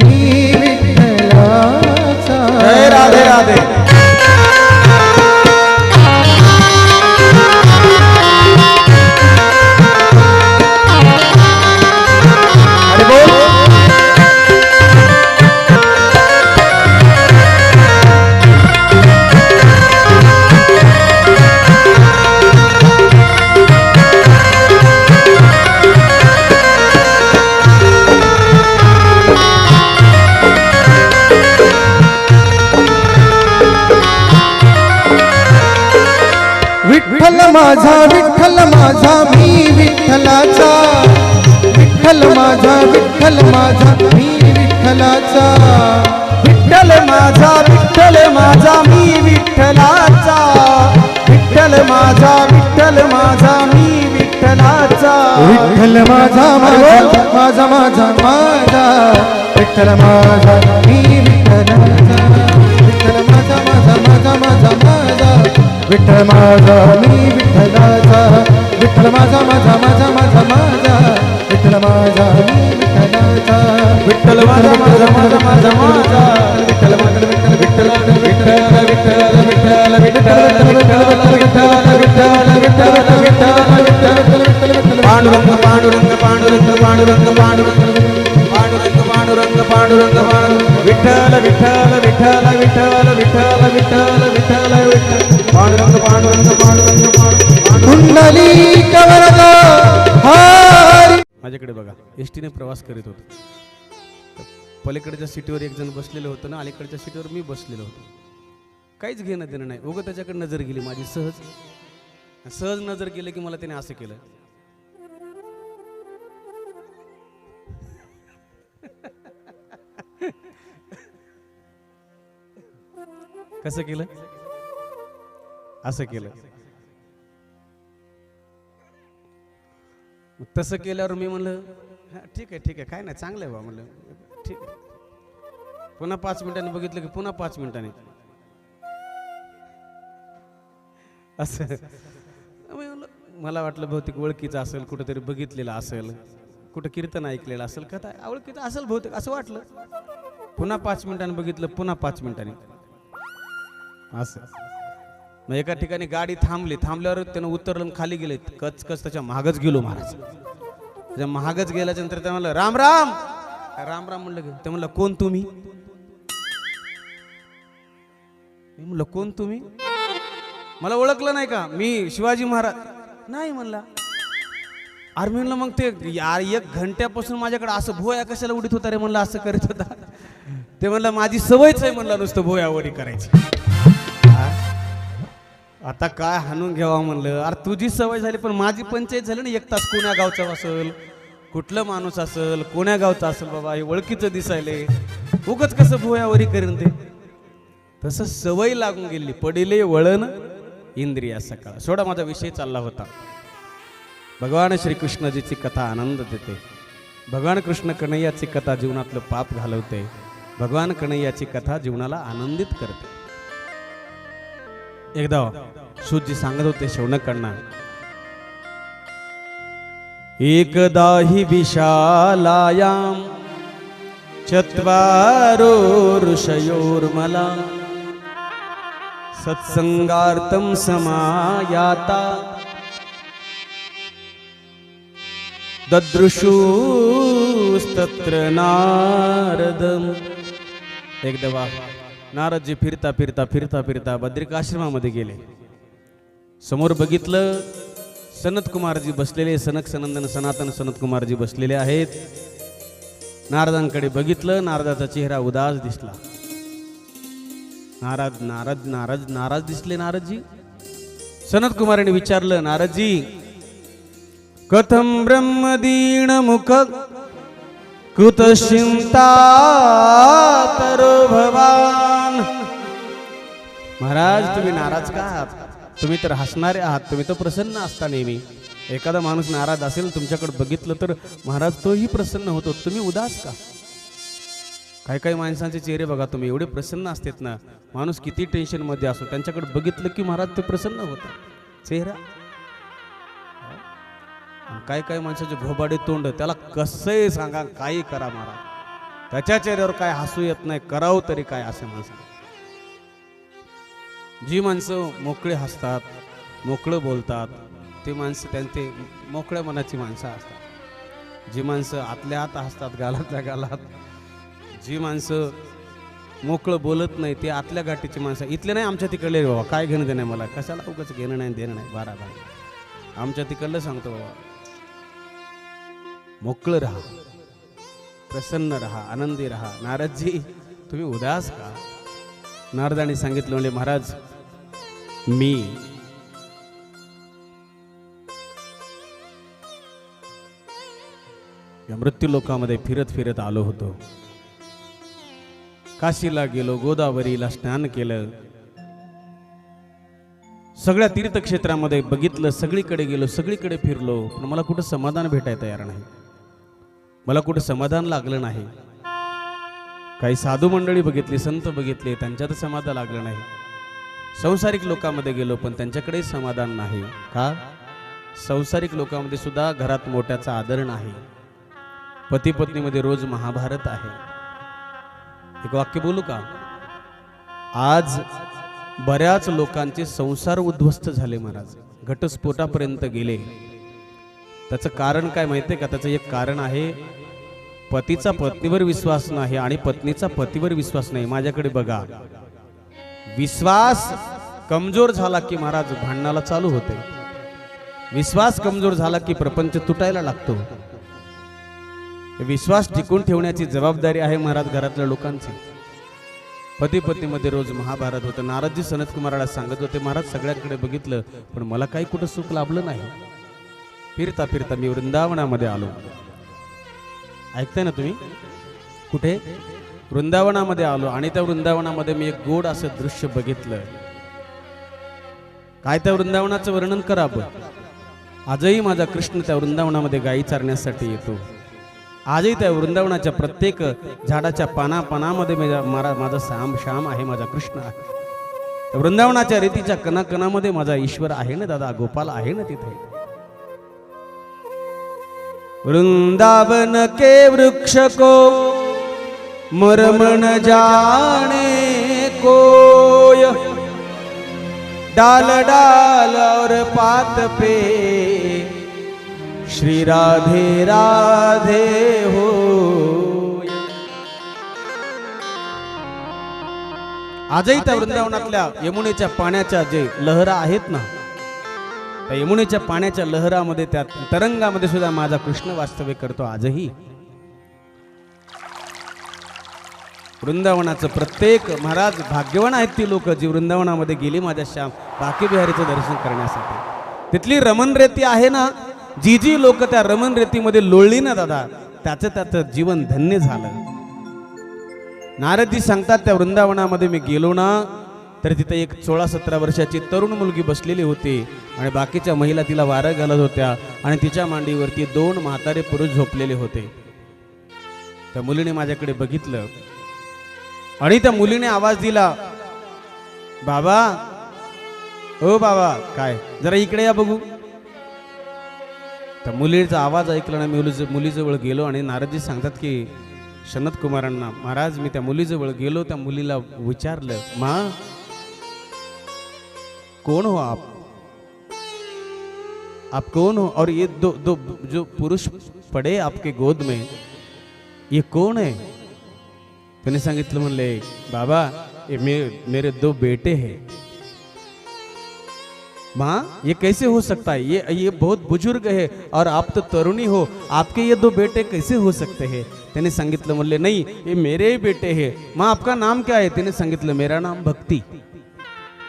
मी विठ्ठलाचा. जय राधे राधे. अरे बोल. विठ्ठल माझा विठ्ठल माझा मी विठ्ठलाचा. विठ्ठल माझा विठ्ठल माझा मी विठ्ठलाचा. विठ्ठल माझा विठ्ठल माझा मी विठ्ठलाचा. विठ्ठल माझा विठ्ठल माझा मी विठ्ठलाचा. विठ्ठल माझा माझा माझा माझा माझा विठ्ठल माझा मी विठ्ठलाचा. विठ्ठल माझा माझा माझा माझा माझा विठ्ठल माझा मी विठ्ठलाचा. विठ्ठल माझा माझा माझा माझा माझा विठ्ठल माझा मी विठ्ठलाचा. विठ्ठल माझा माझा माझा माझा माझा विठ्ठल माझा विठ्ठल विठ्ठल विठ्ठल विठ्ठल विठ्ठल विठ्ठल विठ्ठल विठ्ठल पांडुरंग पांडुरंग पांडुरंग पांडुरंग पांडुरंग पांडुरंग पांडुरंग पांडुरंग विठ्ठल विठ्ठल विठ्ठल विठ्ठल विठ्ठल विठ्ठल विठ्ठल विठ्ठल पांडुरंग पांडुरंग पांडुरंग पांडुरंग. कुंडली कवरदा हरी. माझ्याकडे बघा, एसटीने प्रवास करीत होतो. पलीकडच्या सीटीवर एक जण बसलेलं होतं ना, अलीकडच्या सीटीवर मी बसलेलो होतो. काहीच घेणं देणं नाही. उगं त्याच्याकडे नजर गेली माझी सहज नजर गेली की मला त्याने असं केलं. कसं केलं? असं केलं. तसं केल्यावर मी म्हणलं हा ठीक आहे काय नाही, चांगलं आहे बा म्हणलं, ठीक आहे. पुन्हा 5 मिनिटांनी बघितलं की पुन्हा 5 मिनिटांनी असं. मला वाटलं बहुतेक ओळखीचं असेल, कुठंतरी बघितलेलं असेल, कुठं कीर्तन ऐकलेलं असेल, कथा ओळखीचं असेल बहुतेक असं वाटलं. पुन्हा 5 मिनिटांनी बघितलं, पुन्हा 5 मिनिटांनी असं. मग एका ठिकाणी गाडी थांबल्यावर त्यानं उतरलं, खाली गेले, कच त्याच्या महागच गेलो महाराज. त्याच्या महागच गेल्याच्या नंतर त्या म्हणलं राम राम राम राम म्हणलं. ते म्हणलं कोण तुम्ही? मी म्हणलं कोण तुम्ही? मला ओळखलं नाही का? मी शिवाजी महाराज. नाही म्हणला. अरे म्हणलं मग ते यार 1 घंट्यापासून माझ्याकडे असं भोया कशाला उडीत होता रे म्हणलं, असं करीत होता. ते म्हणलं माझी सवयच आहे म्हणलं नुसतं भोयावरी करायची. आता काय हाणून घ्यावा म्हणलं. अरे तुझी सवय झाली पण माझी पंचायत झाली ना. 1 तास कोण्या गावचा असेल, कुठलं माणूस असेल, कोण्या गावचा असेल बाबा, हे ओळखीचं दिसायले, उगच कसं भोयावरी करीन ते. तसं सवय लागून गेली. पडिले वळण इंद्रिया सकाळ. सोडा, माझा विषय चालला होता. भगवान श्रीकृष्णजीची कथा आनंद देते. भगवान कृष्ण कन्हैयाची कथा जीवनातलं पाप घालवते. भगवान कन्हैयाची कथा जीवनाला आनंदित करते. एकदा सूतजी सांगत होते शौनकांना, एकदा हि विशालायाम चत्वारो ऋषयोर्मला सत्संगार्थम समायाता ददृशुस्तत्र नारदम. एकदा नारदजी फिरता बद्रिकाश्रमामध्ये गेले. समोर बघितलं सनत कुमारजी बसलेले, सनक सनंदन सनातन सनत कुमारजी बसलेले आहेत. नारदांकडे बघितलं, नारदाचा चेहरा उदास दिसला. नाराज दिसले नारदजी. सनत कुमाराने विचारलं, नारदजी कथम ब्रह्मदीन मुख कृतचिंता तरो भवान. महाराज तुम्ही नाराज का आहात? तुम्ही तर हसणारे आहात, तुम्ही तर प्रसन्न असता नेहमी. एखादा माणूस नाराज असेल तुमच्याकडे बघितलं तर महाराज तोही प्रसन्न होतो, तुम्ही उदास का? काही माणसांचे चेहरे बघा तुम्ही, एवढे प्रसन्न असतात ना. माणूस किती टेन्शन मध्ये असो, त्यांच्याकडे बघितलं की महाराज ते प्रसन्न होतात चेहरा. काही माणसाचे घोबाडे तोंड, त्याला कसंही सांगा काही करा महाराज, त्याच्या चेहऱ्यावर काय हसू येत नाही, करावं तरी काय असे माणसं. जी माणसं मोकळे हसतात, मोकळं बोलतात, ते माणसं त्यांचे मोकळ्या मनाची माणसं असतात. जी माणसं आतल्या आत हसतात, गालातल्या गालात, जी माणसं मोकळं बोलत नाही ते आतल्या गाठीची माणसं. इथले नाही, आमच्या तिकडले बाबा, काय घेणं देणं मला, कशाला उगाच घेणं नाही देणं नाही, बारा आमच्या तिकडलं सांगतो बाबा. मोकळं राहा, प्रसन्न राहा, आनंदी राहा. नारदजी तुम्ही उदास का? नारदाने सांगितलं, म्हणजे महाराज मी या मृत्यू लोकामध्ये फिरत आलो होतो. काशीला गेलो, गोदावरीला स्नान केलं, सगळ्या तीर्थक्षेत्रामध्ये बघितलं, सगळीकडे गेलो, सगळीकडे फिरलो, पण मला कुठं समाधान भेटायला तयार नाही. मला कुठं समाधान लागलं नाही. काही साधू मंडळी बघितली, संत बघितले, त्यांच्यात समाधान लागलं नाही. संसारिक लोकांमध्ये गेलो पण त्यांच्याकडे समाधान नाही. का? संसारिक लोकांमध्ये सुद्धा घरात मोठ्याचा आदर नाही. पती पत्नीमध्ये रोज महाभारत आहे. एक वाक्य बोलू का? आज बऱ्याच लोकांचे संसार उद्ध्वस्त झाले महाराज, घटस्फोटापर्यंत गेले. त्याचं कारण काय माहितीये का? त्याचं एक कारण आहे, पतीचा पत्नीवर विश्वास नाही आणि पत्नीचा पतीवर विश्वास नाही. माझ्याकडे बघा, विश्वास कमजोर झाला की महाराज भांडणाला चालू होते. विश्वास कमजोर झाला की प्रपंच तुटायला लागतो. विश्वास टिकून ठेवण्याची जबाबदारी आहे महाराज घरातल्या लोकांची. पती पत्नीमध्ये रोज महाभारत होतं. नारदजी सनत कुमाराला सांगत होते, महाराज सगळ्यांकडे बघितलं पण मला काही कुठं सुख लाभलं नाही. फिरता फिरता मी वृंदावनामध्ये आलो. ऐकताय ना तुम्ही? कुठे? वृंदावनामध्ये आलो आणि त्या वृंदावनामध्ये मी एक गोड असं दृश्य बघितलं. काय त्या वृंदावनाचं वर्णन करा. आजही माझा कृष्ण त्या वृंदावनामध्ये गायी चारण्यासाठी येतो. आजही त्या वृंदावनाच्या प्रत्येक झाडाच्या पानापानामध्ये माझा श्याम आहे, माझा कृष्ण आहे. वृंदावनाच्या रेतीच्या कणाकणामध्ये माझा ईश्वर आहे ना दादा, गोपाल आहे ना तिथे. वृंदावन के वृक्ष को मरमन जाने कोय, डाल डाल और पात पे श्री राधे राधे हो. आजही त्या वृंदावनातल्या यमुनेच्या पाण्याच्या जे लहरा आहेत ना, त्या यमुनेच्या पाण्याच्या लहरामध्ये, त्या तरंगामध्ये सुद्धा माझा कृष्ण वास्तव्य करतो. आजही वृंदावनाचं प्रत्येक महाराज भाग्यवान आहेत ती लोक जी वृंदावनामध्ये गेली माझ्या श्याम बाकी बिहारीचं दर्शन करण्यासाठी. तिथली रमण रेती आहे ना, जी जी लोक त्या रमण रेतीमध्ये लोळली ना दादा, त्याचं जीवन धन्य झालं. नारदजी सांगतात, त्या वृंदावनामध्ये मी गेलो ना तर तिथे एक 16-17 वर्षाची तरुण मुलगी बसलेली होती आणि बाकीच्या महिला तिला वारं घालत होत्या आणि तिच्या मांडीवरती 2 म्हातारे पुरुष झोपलेले होते. त्या मुलीने माझ्याकडे बघितलं आणि त्या मुलीने आवाज दिला, बाबा, ओ बाबा, काय, जरा इकडे या बघू. त्या मुलीचा आवाज ऐकला ना, मी मुलीजवळ गेलो आणि नारदजी सांगतात की सनत कुमारांना, महाराज मी त्या मुलीजवळ गेलो, त्या मुलीला विचारलं, माँ कौन हो आप कौन हो, और ये दो जो पुरुष पड़े आपके गोद में ये कौन है? त्याने सांगितलं, म्हणले बाबा ये मेरे 2 बेटे हैं. माँ ये कैसे हो सकता है, ये बहुत बुजुर्ग है और आप तो तरुणी हो, आपके ये 2 बेटे कैसे हो सकते हैं? त्याने सांगितलं, म्हणले नहीं ये मेरे ही बेटे हैं. माँ आपका नाम क्या है? त्याने सांगितलं, मेरा नाम भक्ति,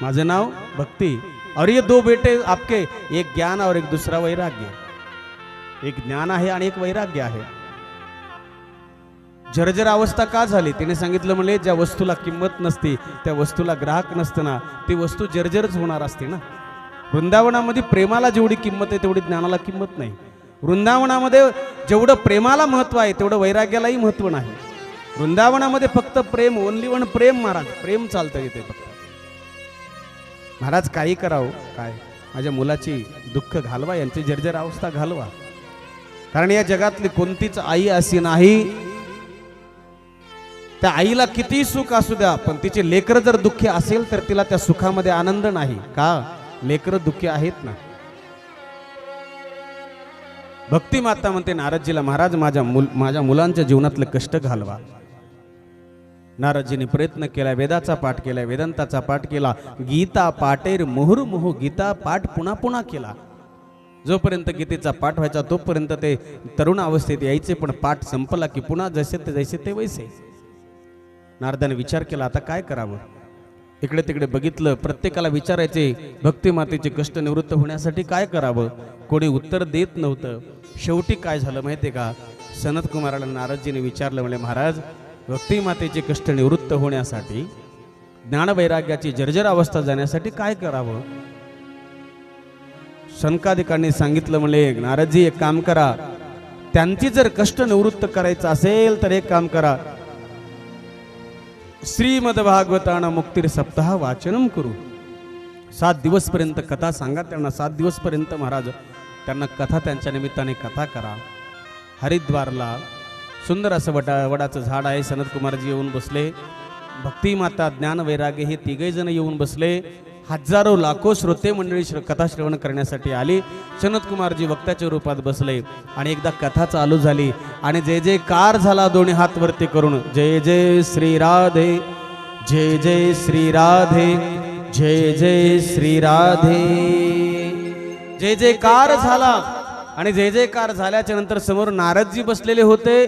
माझं नाव भक्ति. और ये 2 बेटे आपके, एक ज्ञान और एक दूसरा वैराग्य. एक ज्ञान आहे आणि एक वैराग्य आहे. जर्जर अवस्था का झाली? तिने सांगितलं, म्हणले ज्या वस्तूला किंमत नसती त्या वस्तूला ग्राहक नसताना ती वस्तू जर्जरच होणार असते ना. वृंदावनामध्ये प्रेमाला जेवढी किंमत आहे तेवढी ज्ञानाला किंमत नाही. वृंदावनामध्ये जेवढं प्रेमाला महत्व आहे तेवढं वैराग्यालाही महत्व नाही. वृंदावनामध्ये फक्त प्रेम, ओनली वन प्रेम. महाराज प्रेम चालतं इथे फक्त. महाराज काही करावं, काय माझ्या मुलाची दुःख घालवा, यांची जर्जर अवस्था घालवा. कारण या जगातली कोणतीच आई अशी नाही, त्या आईला किती सुख असू द्या पण तिचे लेकर जर दुःखी असेल तर तिला त्या सुखामध्ये आनंद नाही. का? लेकर दुःखी आहेत ना. भक्ती माता म्हणते नारदजीला, महाराज माझ्या मुलांच्या जीवनातले कष्ट घालवा. नारदजीने प्रयत्न केला, वेदाचा पाठ केला, वेदांताचा पाठ केला, गीता पाठेर मुहुर्मुहु गीता पाठ पुन्हा पुन्हा केला. जोपर्यंत गीतेचा पाठ व्हायचा तोपर्यंत ते तरुण अवस्थेत यायचे, पण पाठ संपला की पुन्हा जैसे ते वैसे. नारदाने विचार केला, आता काय करावं. इकडे तिकडे बघितलं, प्रत्येकाला विचारायचे भक्ती मातेचे कष्ट निवृत्त होण्यासाठी काय करावं. कोणी उत्तर देत नव्हतं. शेवटी काय झालं माहितीये का? सनत कुमाराला नारदजीने विचारलं, म्हणजे महाराज भक्ती मातेचे कष्ट निवृत्त होण्यासाठी, ज्ञानवैराग्याची जर्जर अवस्था जाण्यासाठी काय करावं. शनकादिकांनी सांगितलं, म्हणजे नारदजी एक काम करा, त्यांची जर कष्ट निवृत्त करायचं असेल तर एक काम करा, श्रीमद भागवताना मुक्तीर सप्ताह वाचनम करू. 7 दिवसपर्यंत कथा सांगा त्यांना. 7 दिवसपर्यंत महाराज त्यांना कथा, त्यांच्या निमित्ताने कथा करा. हरिद्वारला सुंदर असं वडाचं झाड आहे. सनत कुमारजी येऊन बसले, भक्ती माता, ज्ञान वैराग्य हे 3घे जण येऊन बसले. हजारो लाखो श्रोते मंडळी कथा श्रवण करण्यासाठी आली. सनत कुमारजी वक्त्याच्या रूपात बसले आणि एकदा कथा चालू झाली आणि जय जयकार झाला दोन्ही हात वरती करून. जय जय श्री राधे, जय जय श्री राधे, जय जय श्री राधे. जय जयकार झाला आणि जय जयकार झाल्याच्या नंतर समोर नारदजी बसलेले होते.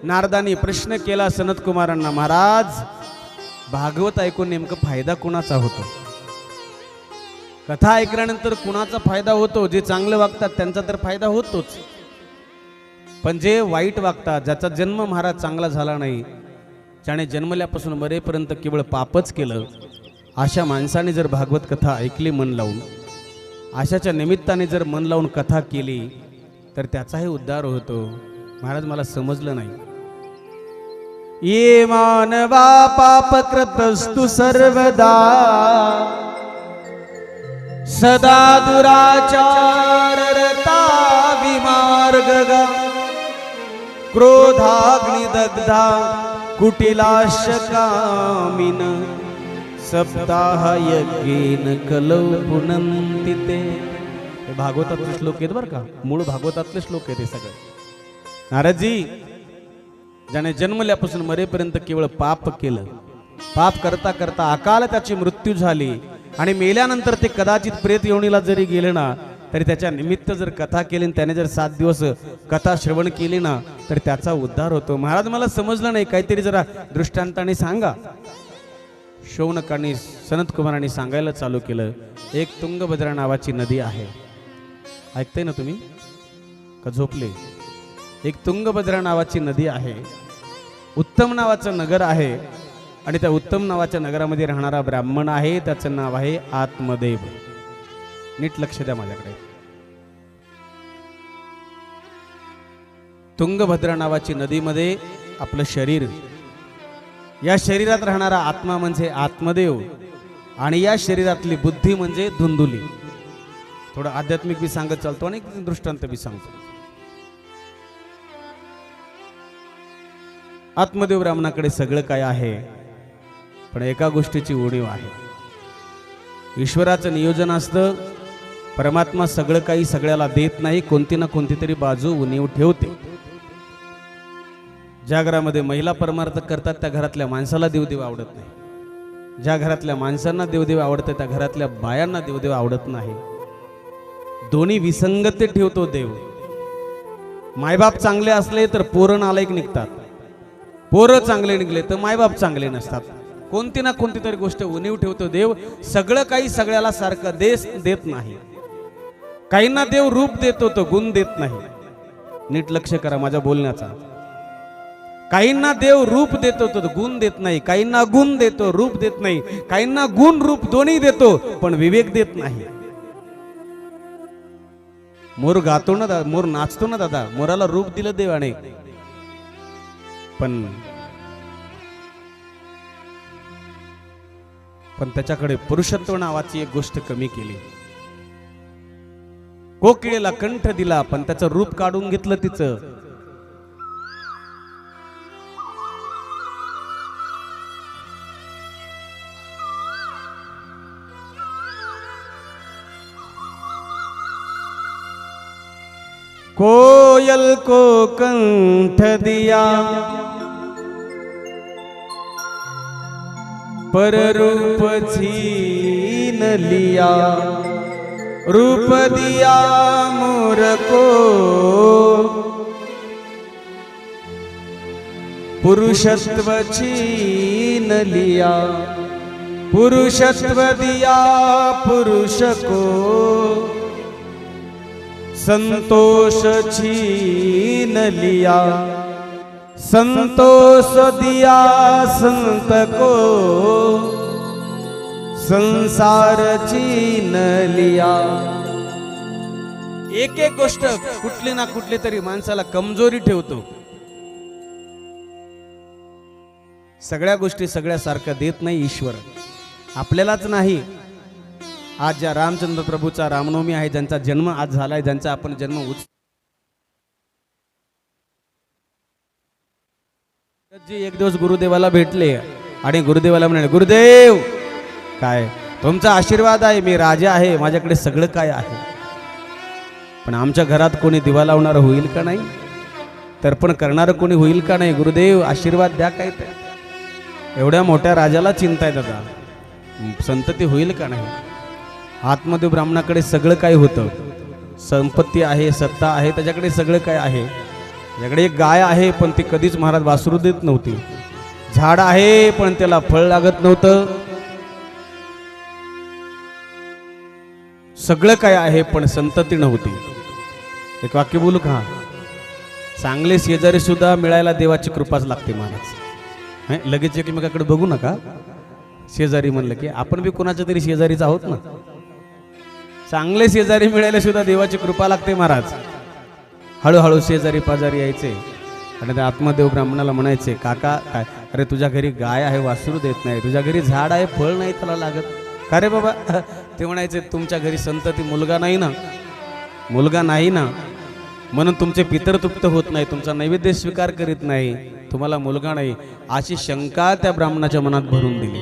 नारदांनी प्रश्न केला सनत कुमारांना, महाराज भागवत ऐकून नेमकं फायदा कुणाचा होतो? कथा ऐकल्यानंतर कुणाचा फायदा होतो? जे चांगलं वागतात त्यांचा तर फायदा होतोच, पण जे वाईट वागतात, ज्याचा जन्म महाराज चांगला झाला नाही, ज्याने जन्मल्यापासून मरेपर्यंत केवळ पापच केलं, अशा माणसाने जर भागवत कथा ऐकली मन लावून, अशाच्या निमित्ताने जर मन लावून कथा केली तर त्याचाही उद्धार होतो. महाराज मला समजलं नाही. ये मानवा पापकृतस्तु सर्वदा सदा दुराचाररता विमार्गगा क्रोधाग्निदग्धा कुटिलाशकामिन सप्ताह यज्ञेन कलौ पुनन्ति ते. हे भागवतातले श्लोक आहेत बरं का, मूळ भागवतातले श्लोक आहेत हे सगळे. नारदजी, ज्याने जन्मल्यापासून मरेपर्यंत केवळ पाप केलं, पाप करता करता अकाल त्याची मृत्यू झाली आणि मेल्यानंतर ते कदाचित प्रेत योनीला जरी गेले ना तरी त्याच्या निमित्त जर कथा केली, त्याने जर 7 दिवस कथा श्रवण केली ना तर त्याचा उद्धार होतो. महाराज मला समजलं नाही, काहीतरी जरा दृष्टांताने सांगा. शौनकांनी सनत कुमारांनी सांगायला चालू केलं. एक तुंगभद्रा नावाची नदी आहे, ऐकताय ना तुम्ही का झोपले? एक तुंगभद्रा नावाची नदी आहे, उत्तम नावाचं नगर आहे आणि त्या उत्तम नावाच्या नगरामध्ये राहणारा ब्राह्मण आहे, त्याचं नाव आहे आत्मदेव. नीट लक्ष द्या माझ्याकडे. तुंगभद्रा नावाची नदीमध्ये आपलं शरीर, या शरीरात राहणारा आत्मा म्हणजे आत्मदेव आणि या शरीरातली बुद्धी म्हणजे धुंदुली. थोडं आध्यात्मिक बी सांगत चालतो आणि दृष्टांत बी सांगतो. आत्मदेव ब्राह्मणाकडे सगळं काय आहे, पण एका गोष्टीची उणीव आहे. ईश्वराचं नियोजन असतं, परमात्मा सगळं काही सगळ्याला देत नाही, कोणती ना कोणती तरी बाजू उणीव ठेवते. ज्या घरामध्ये महिला परमार्थ करतात त्या घरातल्या माणसाला देवदेव आवडत नाही, ज्या घरातल्या माणसांना देवदेव आवडतं त्या घरातल्या बायांना देवदेव आवडत नाही. दोन्ही विसंगती ठेवतो देव. मायबाप चांगले असले तर पोरं नालायक निघतात, पोरं चांगले निघले तर मायबाप चांगले नसतात. कोणती ना कोणती तरी गोष्ट उणीव ठेवतो देव. सगळं काही सगळ्याला सारखं देत नाही. काहींना देव रूप देतो तो गुण देत नाही. नीट लक्ष करा माझ्या बोलण्याचा. काहींना देव रूप देतो तो गुण देत नाही, काहींना गुण देतो रूप देत नाही, काहींना गुण रूप दोन्ही देतो पण विवेक देत नाही. मोर गातो ना, मोर नाचतो ना दादा, मोराला रूप दिलं देवाने, पण त्याच्याकडे पुरुषत्व नावाची एक गोष्ट कमी केली. कोकिळेला कंठ दिला पण त्याचं रूप काढून घेतलं तिचं. कोयल को कंठ दिया पर रूप छीन लिया, रूप दिया मोर को पुरुषत्व छीन लिया, पुरुषत्व दिया पुरुष को संतोष छीन लिया, संतोष दिया संत को संसार छीन लिया. एक एक गोष्ट कुठली ना कुठली तरी माणसाला कमजोरी ठेवतो. सगळ्या गोष्टी सगळ्यासारख्या देत नाही ईश्वर, आपल्यालाच नाही. आज ज्या रामचंद्र प्रभूचा रामनवमी आहे, ज्यांचा जन्म आज झालाय, ज्यांचा आपण जन्म एक दिवस गुरुदेवाला भेटले आणि गुरुदेवाला म्हणाले, गुरुदेव काय तुमचा आशीर्वाद आहे, मी राजा आहे, माझ्याकडे सगळं काय आहे, पण आमच्या घरात कोणी दिवा लावणार होईल का नाही, तर्पण करणार कोणी होईल का नाही, गुरुदेव आशीर्वाद द्या. काय ते एवढ्या मोठ्या राजाला चिंता आहे दादा, संतती होईल का नाही. आत्मदेव ब्राह्मणाकडे सगळं काय होतं, संपत्ती आहे, सत्ता आहे, त्याच्याकडे सगळं काय आहे. त्याच्याकडे एक गाय आहे, पण ती कधीच महाराज वासरू देत नव्हती. झाड आहे, पण त्याला फळ लागत नव्हतं. सगळं काय आहे, पण संतती नव्हती. एक वाक्य बोलू का? चांगले शेजारी सुद्धा मिळायला देवाची कृपाच लागते महाराज. लगेच एकमेकाकडे बघू नका. शेजारी म्हणलं की आपण बी कोणाच्या तरी शेजारीच आहोत ना. चांगले शेजारी मिळायला सुद्धा देवाची कृपा लागते महाराज. हळूहळू शेजारी पाजारी यायचे आणि त्या आत्मदेव ब्राह्मणाला म्हणायचे, काका काय, अरे तुझ्या घरी गाय आहे वासरू देत नाही, तुझ्या घरी झाड आहे फळ नाही त्याला लागत का रे बाबा. ते म्हणायचे, तुमच्या घरी संतती मुलगा नाही ना, मुलगा नाही ना, म्हणून तुमचे पितर तृप्त होत नाही, तुमचा नैवेद्य स्वीकार करीत नाही, तुम्हाला मुलगा नाही, अशी शंका त्या ब्राह्मणाच्या मनात भरून दिली.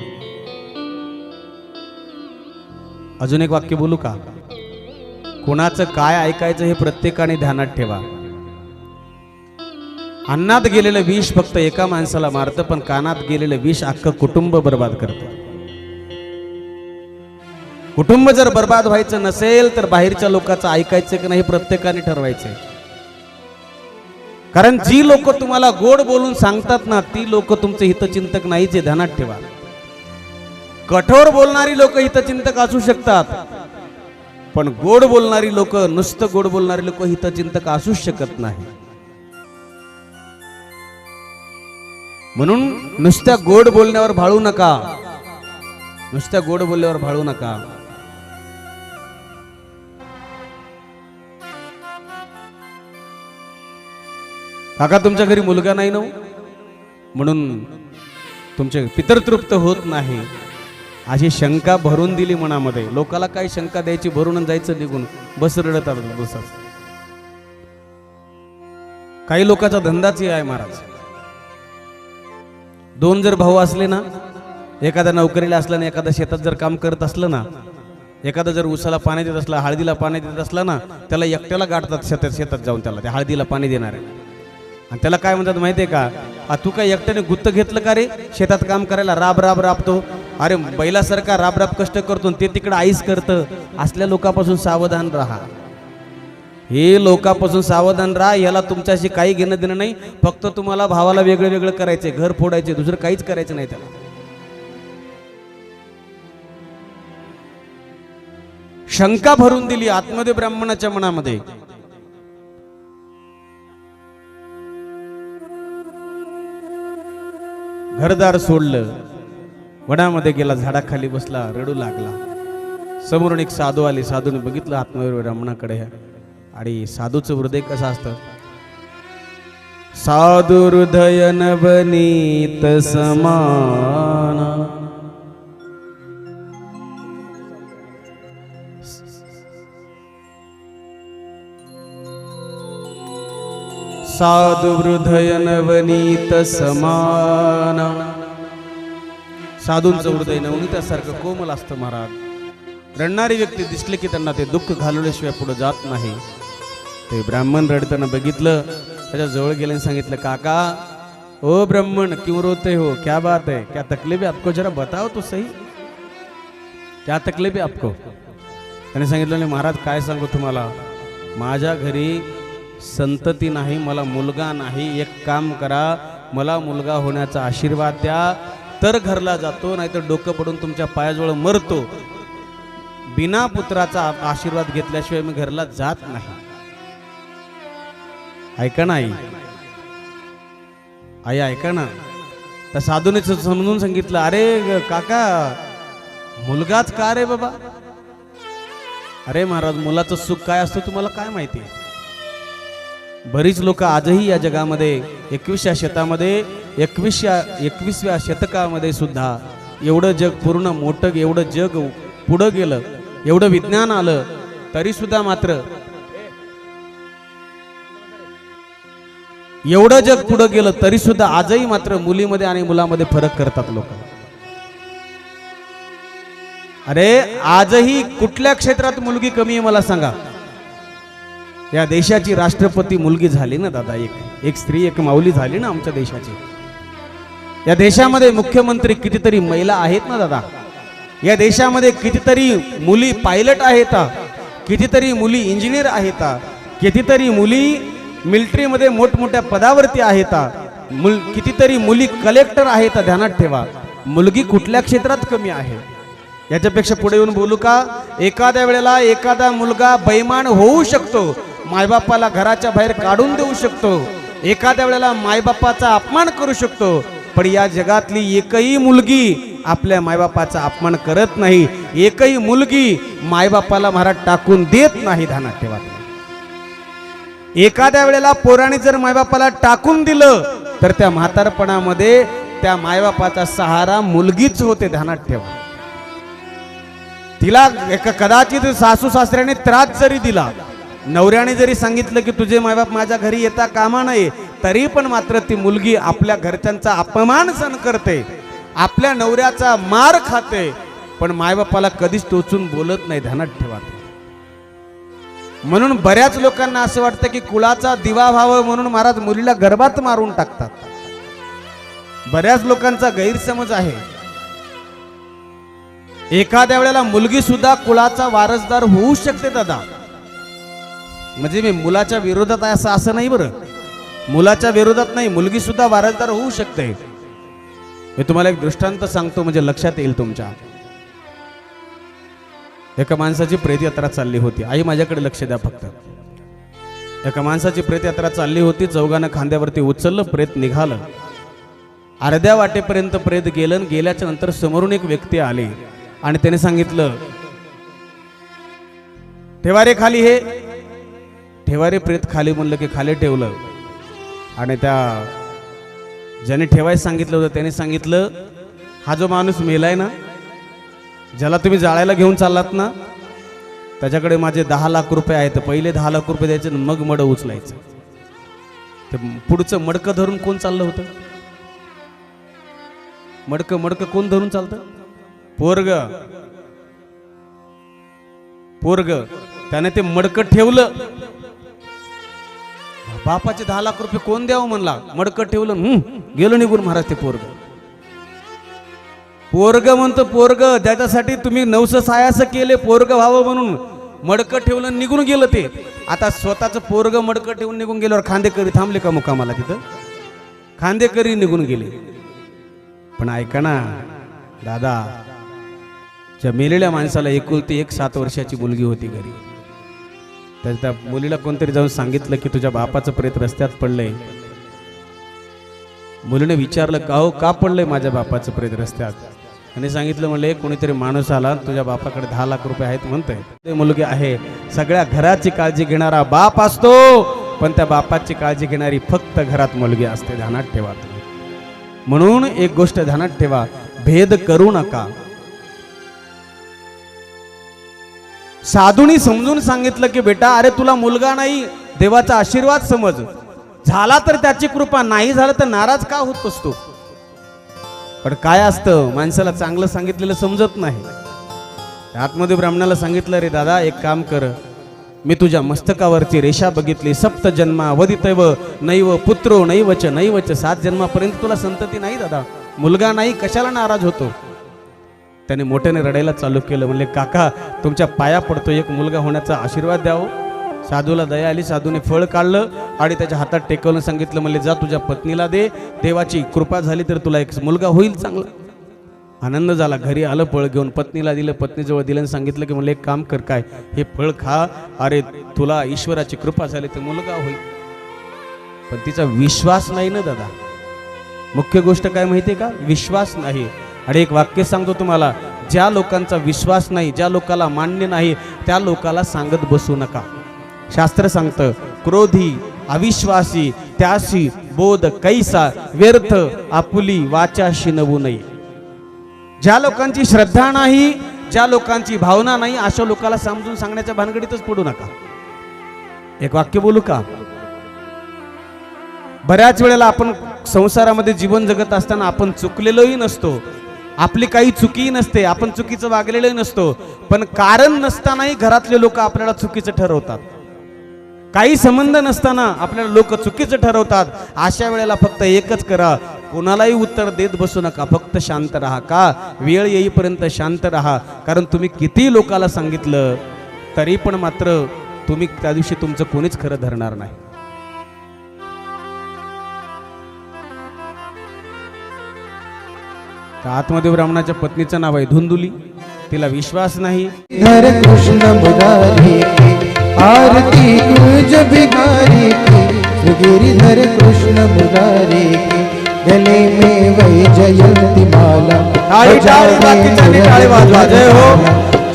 अजून एक वाक्य बोलू का? कोणाचं काय ऐकायचं हे प्रत्येकाने ध्यानात ठेवा. अन्नात गेलेलं विष फक्त एका माणसाला मारतं, पण कानात गेलेलं विष अख्खं कुटुंब बर्बाद करतं. कुटुंब जर बर्बाद व्हायचं नसेल तर बाहेरच्या लोकांचं ऐकायचं की नाही प्रत्येकाने ठरवायचंय. कारण जी लोक तुम्हाला गोड बोलून सांगतात ना, ती लोक तुमचे हितचिंतक नाहीच हे ध्यानात ठेवा. कठोर बोलणारी लोक हितचिंतक असू शकतात, पण गोड बोलणारी लोक, नुसतं गोड बोलणारी लोक हितचिंतक असूच शकत नाही. म्हणून नुसत्या गोड बोलण्यावर भाळू नका, नुसत्या गोड बोलण्यावर भाळू नका. काका तुमच्या घरी मुलगा नाही ना, म्हणून तुमचे पितर तृप्त होत नाही, अशी शंका भरून दिली मनामध्ये. लोकाला काय शंका द्यायची, भरून जायचं निघून, बस रडत आलं बस. काही लोकांचा धंदाच आहे महाराज. दोन जर भाऊ असले ना, एखादा नोकरीला असला ना, एखादा शेतात जर काम करत असलं ना, एखादा जर उसाला पाणी देत असला, हळदीला पाणी देत असला ना, त्याला एकट्याला गाठतात शेतात जाऊन, त्याला त्या हळदीला पाणी देणार आहे. आणि त्याला काय म्हणतात माहितीये का, तू काय एकट्याने गुत्त घेतलं का रे शेतात काम करायला, राब राब राबतो, अरे बैलासारखा राब राब कष्ट करतो, ते तिकडे आईस करतं. असल्या लोकांपासून सावधान राहा. हे लोकांपासून सावधान राहा. याला तुमच्याशी काही घेणं देणं नाही. फक्त तुम्हाला भावाला वेगळं वेगळं करायचंय, घर फोडायचे, दुसरं काहीच करायचं नाही त्याला. शंका भरून दिली आत्मदेव ब्राह्मणाच्या मनामध्ये. घरदार सोडलं, वडामध्ये गेला, झाडाखाली बसला, रडू लागला. समोरून एक साधू आले. साधूने बघितलं आत्मदेव ब्राह्मणाकडे आणि साधूचं हृदय कसं असतं. साधू हृदय नवनीत समान, साधू हृदय नवनीत समान. साधूंचं हृदय नवनीतासारखं कोमल असतं महाराज. रडणारी व्यक्ती दिसली की त्यांना ते दुःख घालवल्याशिवाय पुढे जात नाही. ते ब्राह्मण रडताना बघितलं, त्याच्या जवळ गेले आणि सांगितलं, काका ओ ब्राह्मण क्यों रोते हो, क्या बात है, क्या तकलीफ है आपको, जरा बताओ तो सही, क्या तकलीफ है आपको. त्याने सांगितलं, महाराज काय सांगू तुम्हाला, माझ्या घरी संतती नाही, मला मुलगा नाही, एक काम करा, मला मुलगा होण्याचा आशीर्वाद द्या, तर घरला जातो, नाहीतर डोकं पडून तुमच्या पायाजवळ मरतो. बिना पुत्राचा आशीर्वाद घेतल्याशिवाय मी घरला जात नाही. ऐका ना आई, आई ऐका ना. त्या साधूने समजून सांगितलं, अरे काका मुलगाच का रे बाबा. अरे महाराज मुलाचं सुख काय असतं तुम्हाला काय माहिती. बरीच लोक आजही या जगामध्ये 21व्या शतकामध्ये 21व्या शतकामध्ये सुद्धा एवढं जग पूर्ण मोठं, एवढं जग पुढं गेलं, एवढं विज्ञान आलं, तरी सुद्धा मात्र एवढं जग पुढं गेलं तरी सुद्धा आजही मात्र मुलीमध्ये आणि मुलामध्ये फरक करतात लोक. अरे आजही कुठल्या क्षेत्रात मुलगी कमी आहे मला सांगा. या देशाची राष्ट्रपती मुलगी झाली ना दादा, एक स्त्री एक माऊली झाली ना आमच्या देशाची. या देशामध्ये मुख्यमंत्री कितीतरी महिला आहेत ना दादा. या देशामध्ये कितीतरी मुली पायलट आहेत. कितीतरी मुली इंजिनियर आहेत, कितीतरी मुली मिलिटरीमध्ये मोठमोठ्या पदावरती आहेत, कितीतरी मुली कलेक्टर आहेत. ध्यानात ठेवा, मुलगी कुठल्या क्षेत्रात कमी आहे? याच्यापेक्षा पुढे येऊन बोलू का? एखाद्या वेळेला एखादा मुलगा बैमान होऊ शकतो, मायबापाला घराच्या बाहेर काढून देऊ शकतो, एखाद्या वेळेला मायबापाचा अपमान करू शकतो, पण या जगातली एकही मुलगी आपल्या मायबापाचा अपमान करत नाही, एकही मुलगी मायबापाला महाराज टाकून देत नाही. ध्यानात ठेवा. एखाद्या वेळेला पोराने जर मायबापाला टाकून दिलं तर त्या म्हातारपणामध्ये त्या मायबापाचा सहारा मुलगीच होते. ध्यानात ठेवा. तिला कदाचित सासू सासऱ्याने त्रास जरी दिला, नवऱ्याने जरी सांगितलं की तुझे मायबाप माझ्या घरी येता कामा नये, तरी पण मात्र ती मुलगी आपल्या घरच्यांचा अपमान सहन करते, आपल्या नवऱ्याचा मार खाते, पण मायबापाला कधीच टोचून बोलत नाही. ध्यानात ठेवा. म्हणून बऱ्याच लोकांना असं वाटतं की कुळाचा दिवा व्हावं म्हणून महाराज मुलीला गर्भात मारून टाकतात. बऱ्याच लोकांचा गैरसमज आहे. एखाद्या वेळेला मुलगी सुद्धा कुळाचा वारसदार होऊ शकते दादा. म्हणजे मी मुलाच्या विरोधात आहे असं नाही बरं, मुलाच्या विरोधात नाही, मुलगी सुद्धा वारसदार होऊ शकते. मी तुम्हाला एक दृष्टांत सांगतो म्हणजे लक्षात येईल तुमच्या. एका माणसाची प्रेतयात्रा चालली होती. आई माझ्याकडे लक्ष द्या फक्त. एका माणसाची प्रेतयात्रा चालली होती. चौघानं खांद्यावरती उचललं, प्रेत निघालं. अर्ध्या वाटेपर्यंत प्रेत गेलं. गेल्याच्या नंतर समोरून एक व्यक्ती आले आणि त्याने सांगितलं, ठेवा रे खाली हे. ठेवा रे प्रेत खाली म्हणलं की खाली ठेवलं. आणि त्या ज्याने ठेवायला सांगितलं होतं त्याने सांगितलं, हा जो माणूस मेलाय ना, ज्याला तुम्ही जाळायला घेऊन चाललात ना, त्याच्याकडे माझे 10 लाख रुपये आहेत. पहिले 10 लाख रुपये द्यायचे, मग मड उचलायचं. ते पुढचं मडकं धरून कोण चाललं होतं? मडकं कोण धरून चालतं? पोरग. त्याने ते मडकं ठेवलं. बापाचे 10 लाख रुपये कोण द्यावं म्हणला, मडकं ठेवलं, गेलो निघून महाराज. ते पोरग म्हणतो, पोरग त्याच्यासाठी तुम्ही 900 सायास केले पोरग व्हावं म्हणून, मडकं ठेवलं निघून गेलं ते. आता स्वतःच पोरग मडकं ठेवून निघून गेल्यावर खांदेकरी थांबले का मुकामाला? तिथं खांदेकरी निघून गेले. पण ऐका ना दादा, ज्या मेलेल्या माणसाला एकुलती एक 7 वर्षाची मुलगी होती घरी. तर त्या मुलीला कोणतरी जाऊन सांगितलं की तुझ्या बापाचं प्रेत रस्त्यात पडलंय. मुलीने विचारलं, का हो, का पडलंय माझ्या बापाचं प्रेत रस्त्यात? आणि सांगितलं, म्हणले कोणीतरी माणूस आला, तुझ्या बापाकडे 10 लाख रुपये आहेत म्हणतोय. ते मुलगी आहे, सगळ्या घराची काळजी घेणारा बाप असतो, पण त्या बापाची काळजी घेणारी फक्त घरात मुलगी असते. ध्यानात ठेवा. म्हणून एक गोष्ट ध्यानात ठेवा, भेद करू नका. साधूनी समजून सांगितलं की बेटा, अरे तुला मुलगा नाही, देवाचा आशीर्वाद समज, झाला तर त्याची कृपा, नाही झालं तर नाराज का होत असतो? पण काय असतं, माणसाला चांगलं सांगितलेलं समजत नाही. आतमध्ये ब्राह्मणाला सांगितलं, रे दादा एक काम कर, मी तुझ्या मस्तकावरची रेषा बघितली, 7 जन्मा वदितैव नैव पुत्रो नैवच नैवच. 7 जन्मापर्यंत तुला संतती नाही दादा, मुलगा नाही, कशाला नाराज होतो? त्याने मोठ्याने रडायला चालू केलं. म्हणले, काका तुमच्या पाया पडतो, एक मुलगा होण्याचा आशीर्वाद द्यावं. साधूला दया आली. साधूने फळ काढलं आणि त्याच्या हातात टेकवलं. सांगितलं, म्हणले जा तुझ्या पत्नीला दे, देवाची कृपा झाली तर तुला एक मुलगा होईल चांगला. आनंद झाला. घरी आलं, फळ घेऊन पत्नीला दिलं. पत्नीजवळ दिलं आणि सांगितलं की म्हणले एक काम कर, काय हे फळ खा, अरे तुला ईश्वराची कृपा झाली तर मुलगा होईल. पण तिचा विश्वास नाही ना दादा. मुख्य गोष्ट काय माहितीये का? विश्वास नाही. आणि एक वाक्य सांगतो तुम्हाला, ज्या लोकांचा विश्वास नाही, ज्या लोकाला मान्य नाही, त्या लोकाला सांगत बसू नका. शास्त्र सांगतं, क्रोधी अविश्वासी त्याशी बोध कैसा, व्यर्थ आपुली वाचाशी नवू नये. ज्या लोकांची श्रद्धा नाही, ज्या लोकांची भावना नाही, अशा लोकांना समजून सांगण्याच्या भानगडीतच पडू नका. एक वाक्य बोलू का? बऱ्याच वेळेला आपण संसारामध्ये जीवन जगत असताना आपण चुकलेलोही नसतो, आपली काही चुकीही नसते, आपण चुकीचं वागलेलंही नसतो, पण कारण नसतानाही घरातले लोक आपल्याला चुकीचं ठरवतात. काही संबंध नसताना आपल्याला लोक चुकीचं ठरवतात. अशा वेळेला फक्त एकच करा, कोणालाही उत्तर देत बसू नका, फक्त शांत राहा. का? वेळ येईपर्यंत शांत राहा. कारण तुम्ही किती लोकाला सांगितलं तरी पण मात्र तुम्ही त्या दिवशी तुमचं कोणीच खरं धरणार नाही. आत्मदेव ब्राह्मणाच्या पत्नीचं नाव आहे धुंदुली. तिला विश्वास नाही. धर कृष्ण मुरारी की आरती कुंज बिहारी की गिरिधर कृष्ण मुरारी की गले में वही जयंती माला टाळी टाळी बाकीच्यांनी टाळी वाजवा. जय हो.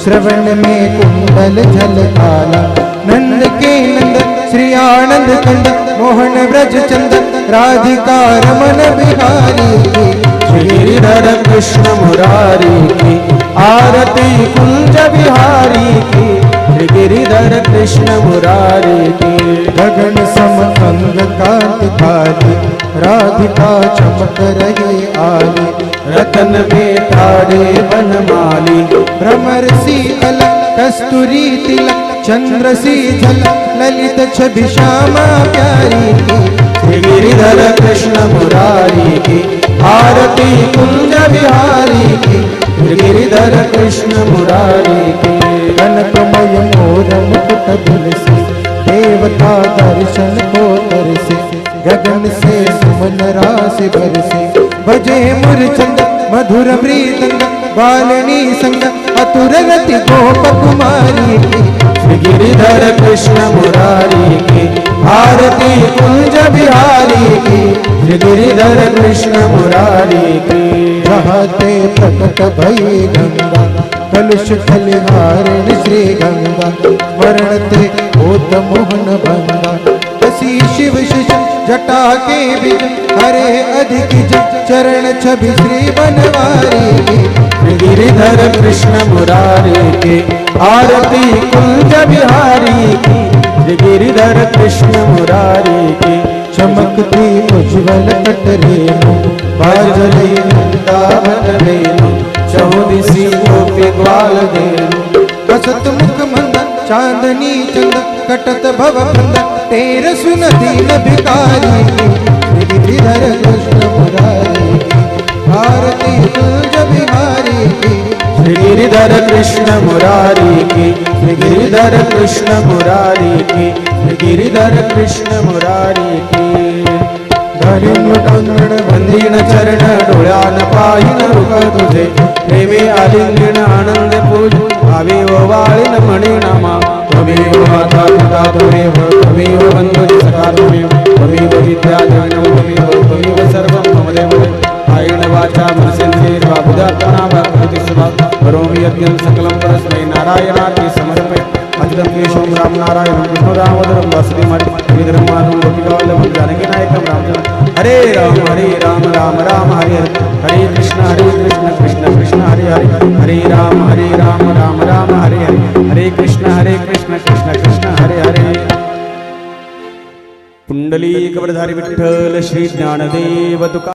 श्रवण में कुंडल झलकाला नंद के नंद श्री आनंद कंद मोहन ब्रज चंद राधिका रमन बिहारी की गिरिधर कृष्ण मुरारी की आरती कुंज बिहारी की गिरिधर कृष्ण मुरारी की गगन सम अंग कांति खाली राधिका चमक रही आली रतन में ठाड़े बनमाली भ्रमर सी अलग कस्तूरी तिलक चंद्र सी झलक ललित छवि श्यामा प्यारी की गिरिधर कृष्ण मुरारी की आरती कुंज बिहारी की गिरिधर कृष्ण मुरारी की कनकमय मोर मुकुट बिलसे देवता दर्शन को तरसे गगन से सुमन रास बरसे बजे मुरचंद मधुर मृदंग बालनी संग अतुर रति गोप कुमारी की गिरिधर कृष्ण मुरारी की आरती कुंज बिहारी की गिरिधर कृष्ण मुरारी की जहाते प्रकट भई गंगा कलुष कलिहारिण श्री गंगा स्मरणते होत मोहन भंगा बसी शिव शिश जटा के बीच हरे अधिक चरण छवि श्री बनवारी की गिरिधर कृष्ण मुरारी के आरती कुंज बिहारी की गिरिधर कृष्ण मुरारी की चमकती उज्ज्वल कटरेनु बाजरी वृंदावन रेणु चौदिसी गोपी ग्वाल देनु कसत मुख मंद चांदनी चंद कटत भव बंद तेर सुन दीन भिकारी की गिरिधर कृष्ण मुरारी की आरती कुंज बिहारी की गिरिधर कृष्ण मुरारी की गिरिधर कृष्ण मुरारी की गिरिधर कृष्ण मुरारी की धरिण कंगण वंदीन चरण डोळ्यान पाहिन रुख तुझे प्रेमे आलिंगन आनंद पूज भावी वाळीन मणी नामा त्वमेव माता पिता त्वमेव त्वमेव बंधु सखा त्वमेव विद्या त्वमेव सर्वं मम देव आयण वाचा मनसेन्द्रिय बुधात्मना भक्ति सुभा करोमि यज्ञं सकलं परस्मै नारायणार्पणे समर्पये अच्युतं केशवं राम नारायणं कृष्ण दामोदरं वासुदेवं श्रीधरमाधवं गोपिकावल्लभं जानकीनायकं रामचन्द्रं हरे राम राम राम हरे हरे कृष्ण कृष्ण कृष्ण हरे हरे हरे राम राम राम हरे हरे हरे कृष्ण कृष्ण कृष्ण हरे हरे. पुंडलीक वरधारी विठ्ठल श्री ज्ञानदेव तुका